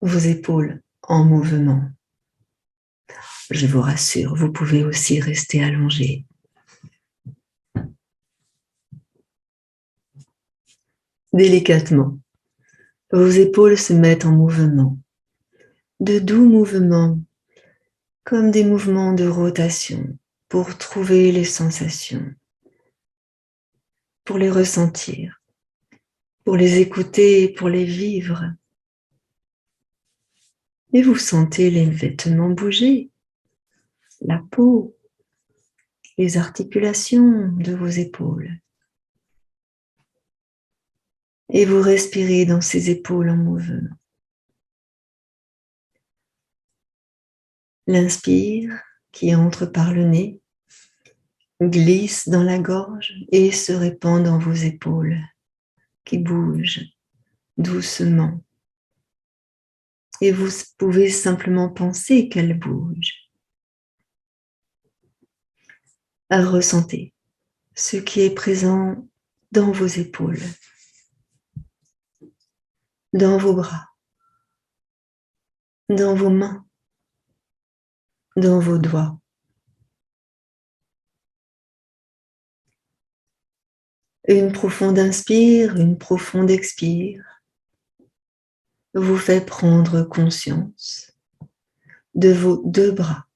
vos épaules en mouvement. Je vous rassure, vous pouvez aussi rester allongé. Délicatement, vos épaules se mettent en mouvement de doux mouvements, comme des mouvements de rotation, pour trouver les sensations, pour les ressentir, pour les écouter, pour les vivre. Et vous sentez les vêtements bouger, la peau, les articulations de vos épaules. Et vous respirez dans ces épaules en mouvement. L'inspire qui entre par le nez, glisse dans la gorge et se répand dans vos épaules qui bougent doucement. Et vous pouvez simplement penser qu'elles bougent. Ressentez ce qui est présent dans vos épaules, dans vos bras, dans vos mains, dans vos doigts. Une profonde inspire, une profonde expire vous fait prendre conscience de vos deux bras,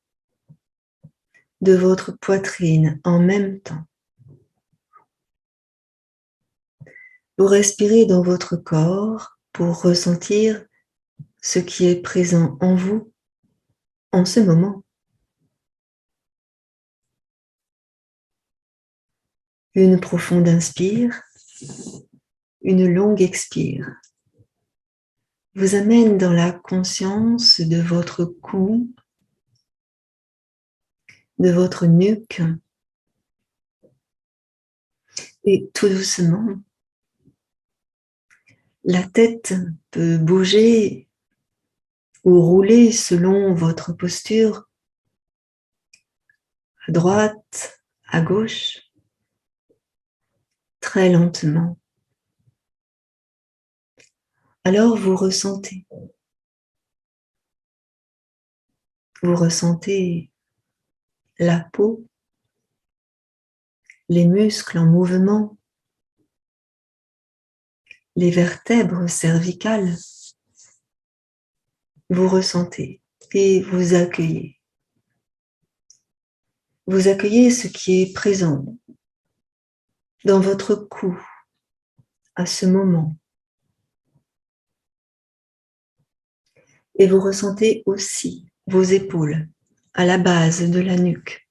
de votre poitrine en même temps. Vous respirez dans votre corps pour ressentir ce qui est présent en vous en ce moment. Une profonde inspire, une longue expire vous amène dans la conscience de votre cou, de votre nuque, et tout doucement, la tête peut bouger ou rouler selon votre posture, à droite, à gauche, très lentement. Alors vous ressentez la peau, les muscles en mouvement, les vertèbres cervicales. Vous ressentez et vous accueillez. Vous accueillez ce qui est présent dans votre cou à ce moment. Et vous ressentez aussi vos épaules à la base de la nuque.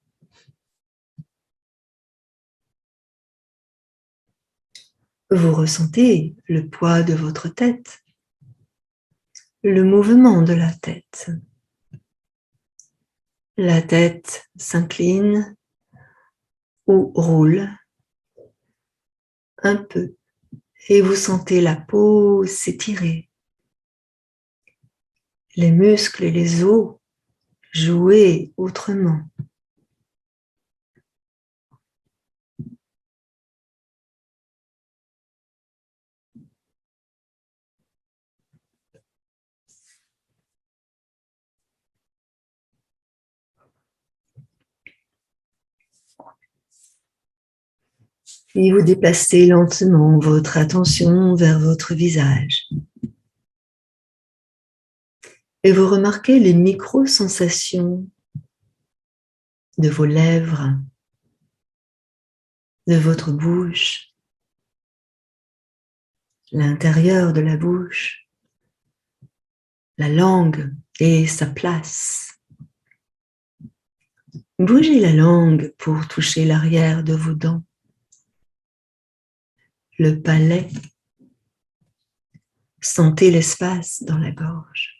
Vous ressentez le poids de votre tête, le mouvement de la tête. La tête s'incline ou roule un peu et vous sentez la peau s'étirer, les muscles et les os jouer autrement. Et vous déplacez lentement votre attention vers votre visage. Et vous remarquez les micro-sensations de vos lèvres, de votre bouche, l'intérieur de la bouche, la langue et sa place. Bougez la langue pour toucher l'arrière de vos dents, le palais. Sentez l'espace dans la gorge.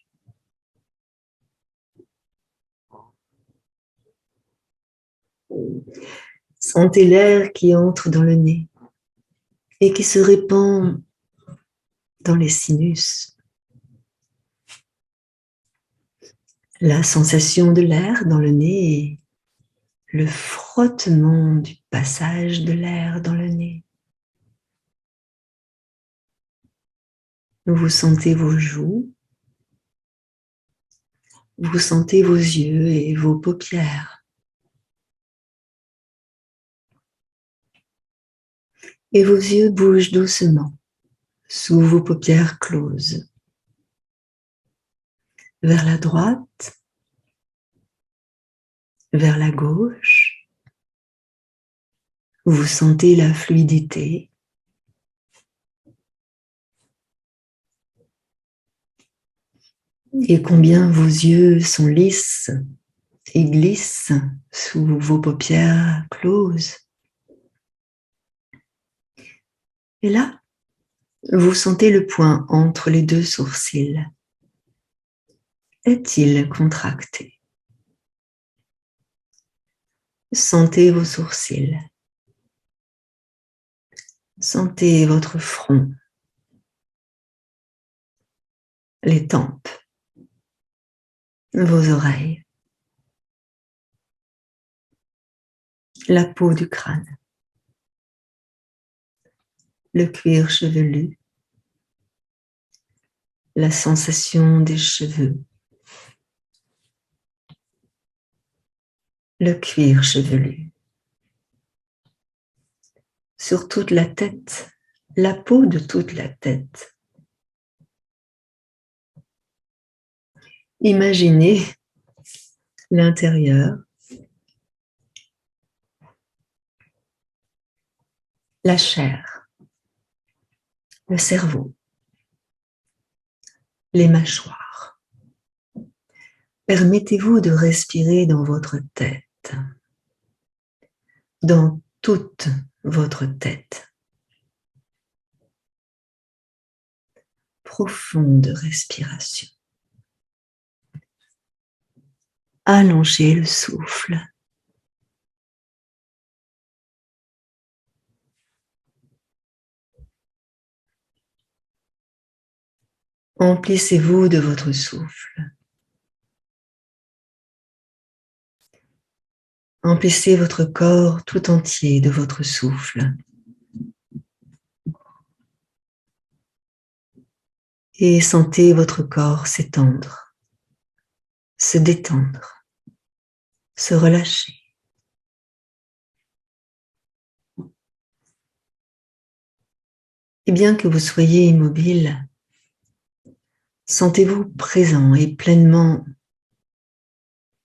Sentez l'air qui entre dans le nez et qui se répand dans les sinus. La sensation de l'air dans le nez et le frottement du passage de l'air dans le nez. Vous sentez vos joues, vous sentez vos yeux et vos paupières. Et vos yeux bougent doucement sous vos paupières closes. vers la droite, vers la gauche. Vous sentez la fluidité. Et combien vos yeux sont lisses et glissent sous vos paupières closes. Et là, vous sentez le point entre les deux sourcils. Est-il contracté? Sentez vos sourcils. Sentez votre front, les tempes, vos oreilles, la peau du crâne, le cuir chevelu, la sensation des cheveux, le cuir chevelu. Sur toute la tête, la peau de toute la tête. Imaginez l'intérieur, la chair, le cerveau, les mâchoires. Permettez-vous de respirer dans votre tête, dans toute votre tête. Profonde respiration. Allongez le souffle. Emplissez-vous de votre souffle. Emplissez votre corps tout entier de votre souffle. Et sentez votre corps s'étendre, se détendre, se relâcher. Et bien que vous soyez immobile, sentez-vous présent et pleinement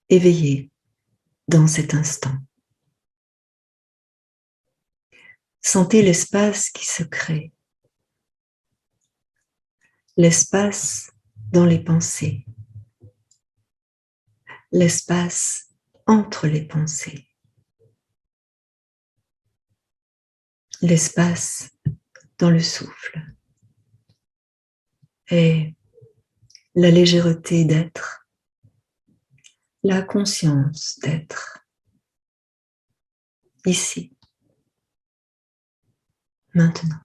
éveillé dans cet instant. Sentez l'espace qui se crée, l'espace dans les pensées, l'espace entre les pensées, l'espace dans le souffle et la légèreté d'être, la conscience d'être ici, maintenant.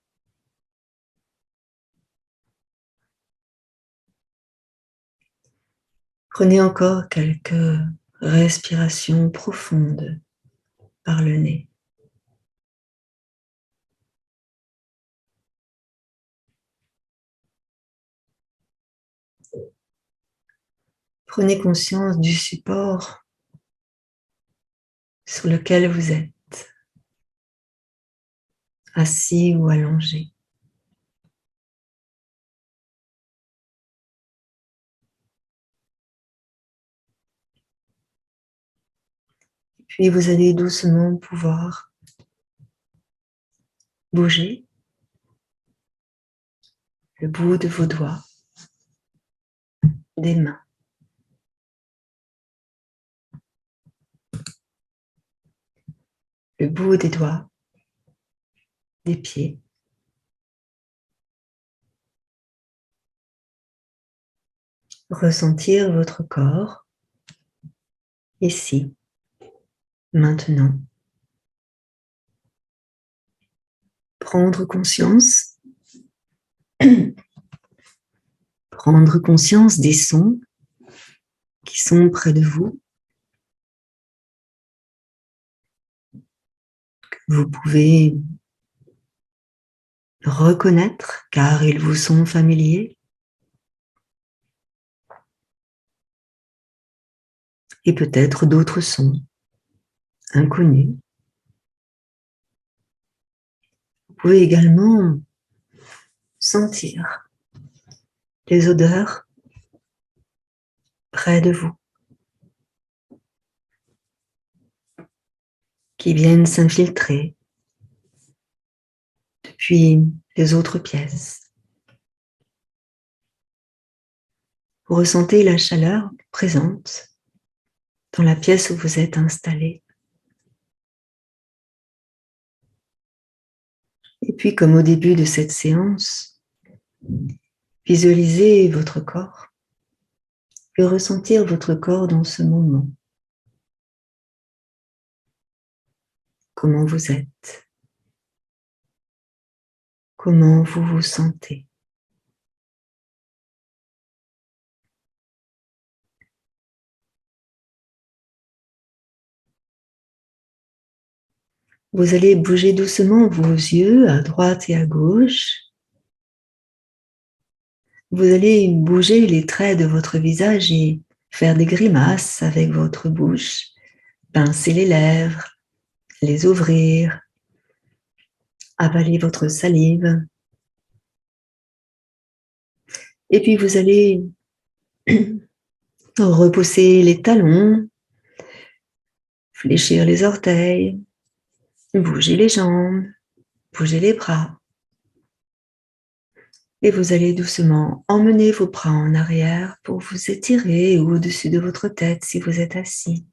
Prenez encore quelques respirations profondes par le nez. Prenez conscience du support sur lequel vous êtes, assis ou allongé. Puis vous allez doucement pouvoir bouger le bout de vos doigts, des mains. Le bout des doigts, des pieds. Ressentir votre corps ici, maintenant. Prendre conscience des sons qui sont près de vous, que vous pouvez reconnaître car ils vous sont familiers. Et peut-être d'autres sons inconnus. Vous pouvez également sentir les odeurs près de vous, qui viennent s'infiltrer depuis les autres pièces. Vous ressentez la chaleur présente dans la pièce où vous êtes installé. Et puis, comme au début de cette séance, visualisez votre corps et ressentir votre corps dans ce moment. Comment vous êtes? Comment vous vous sentez? Vous allez bouger doucement vos yeux à droite et à gauche. Vous allez bouger les traits de votre visage et faire des grimaces avec votre bouche, pincer les lèvres, les ouvrir, avaler votre salive. Et puis vous allez repousser les talons, fléchir les orteils, bouger les jambes, bouger les bras. Et vous allez doucement emmener vos bras en arrière pour vous étirer au-dessus de votre tête si vous êtes assis.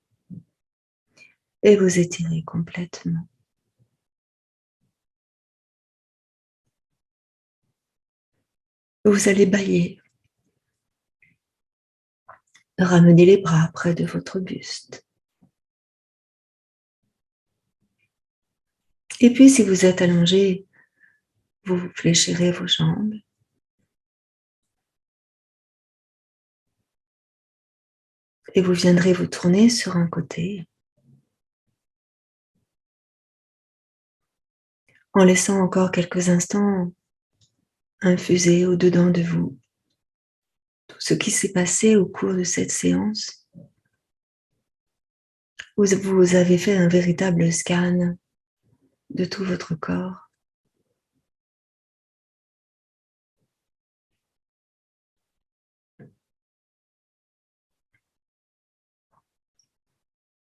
Et vous étirer complètement. Vous allez bâiller. Ramenez les bras près de votre buste. Et puis si vous êtes allongé, vous fléchirez vos jambes. Et vous viendrez vous tourner sur un côté en laissant encore quelques instants infuser au-dedans de vous tout ce qui s'est passé au cours de cette séance. Vous avez fait un véritable scan de tout votre corps.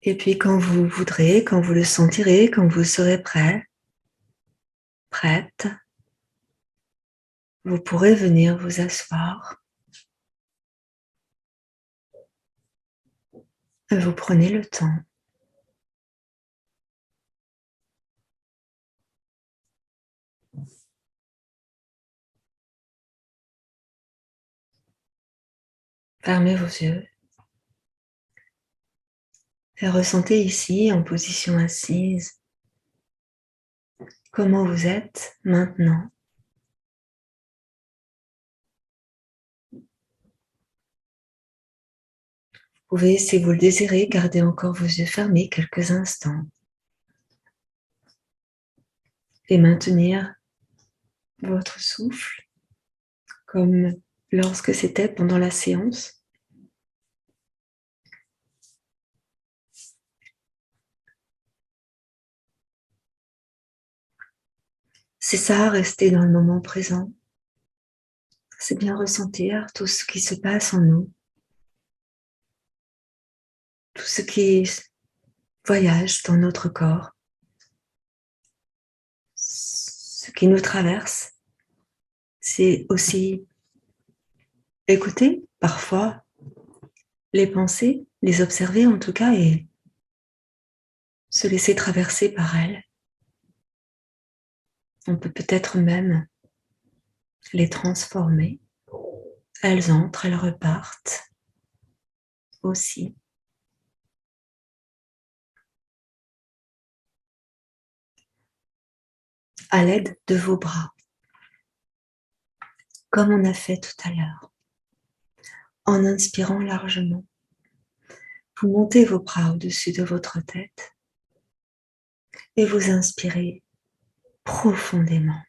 Et puis quand vous voudrez, quand vous le sentirez, quand vous serez prêt, prête, vous pourrez venir vous asseoir. Vous prenez le temps. Fermez vos yeux. Et ressentez ici, en position assise, comment vous êtes maintenant. Vous pouvez, si vous le désirez, garder encore vos yeux fermés quelques instants et maintenir votre souffle comme lorsque c'était pendant la séance. C'est ça, rester dans le moment présent. C'est bien ressentir tout ce qui se passe en nous, tout ce qui voyage dans notre corps, ce qui nous traverse. C'est aussi écouter parfois les pensées, les observer en tout cas et se laisser traverser par elles. On peut peut-être même les transformer. Elles entrent, elles repartent aussi. À l'aide de vos bras, comme on a fait tout à l'heure. En inspirant largement, vous montez vos bras au-dessus de votre tête et vous inspirez profondément.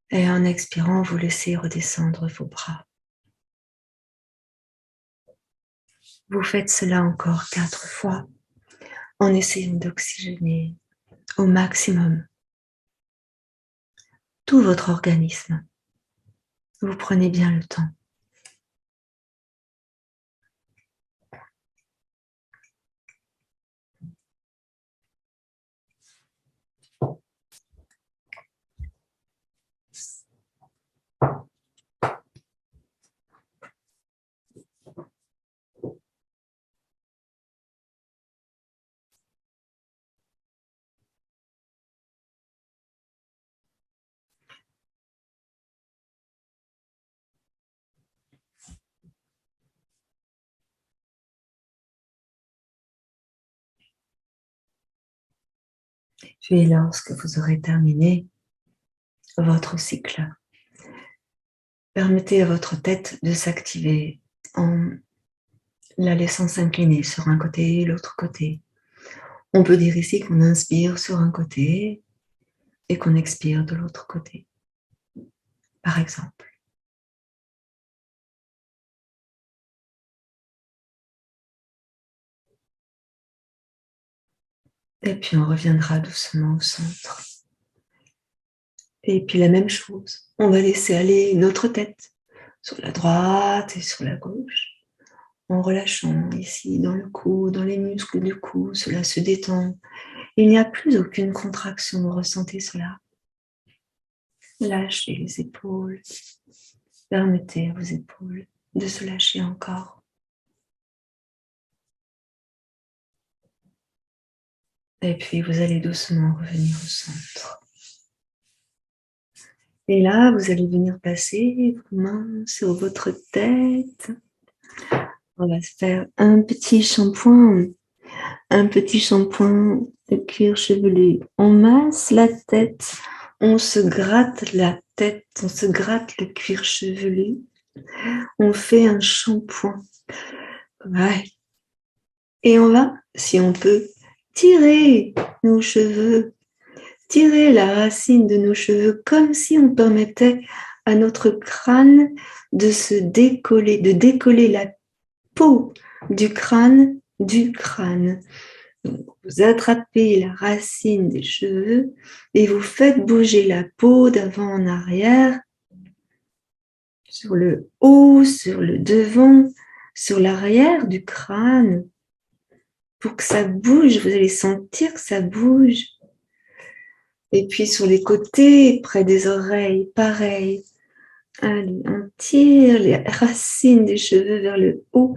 Et en expirant, vous laissez redescendre vos bras. Vous faites cela encore 4 fois en essayant d'oxygéner au maximum tout votre organisme. Vous prenez bien le temps. Puis lorsque vous aurez terminé votre cycle, permettez à votre tête de s'activer en la laissant s'incliner sur un côté et l'autre côté. On peut dire ici qu'on inspire sur un côté et qu'on expire de l'autre côté, par exemple. Et puis on reviendra doucement au centre. Et puis la même chose, on va laisser aller notre tête sur la droite et sur la gauche, en relâchant ici dans le cou, dans les muscles du cou, cela se détend. Il n'y a plus aucune contraction, vous ressentez cela. Lâchez les épaules, permettez à vos épaules de se lâcher encore. Et puis vous allez doucement revenir au centre. Et là, vous allez venir passer vos mains sur votre tête. On va se faire un petit shampoing de cuir chevelu. On masse la tête, on se gratte la tête, on se gratte le cuir chevelu. On fait un shampoing. Ouais. Et on va, si on peut, tirer nos cheveux, tirer la racine de nos cheveux comme si on permettait à notre crâne de se décoller, de décoller la peau du crâne du crâne. Donc, vous attrapez la racine des cheveux et vous faites bouger la peau d'avant en arrière, sur le haut, sur le devant, sur l'arrière du crâne, pour que ça bouge. Vous allez sentir que ça bouge. Et puis sur les côtés, près des oreilles, pareil. Allez, on tire les racines des cheveux vers le haut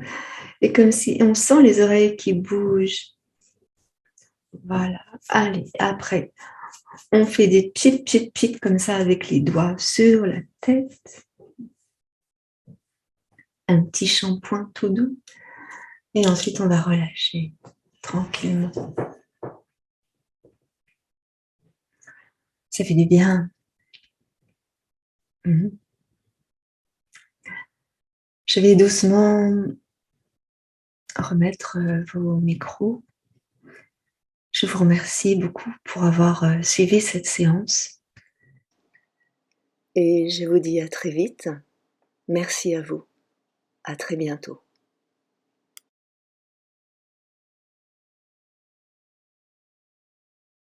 et comme si on sent les oreilles qui bougent. Voilà. Allez, après, on fait des petites comme ça avec les doigts sur la tête. Un petit shampoing tout doux. Et ensuite, on va relâcher tranquillement. Ça fait du bien. Je vais doucement remettre vos micros. Je vous remercie beaucoup pour avoir suivi cette séance. Et je vous dis à très vite. Merci à vous. À très bientôt.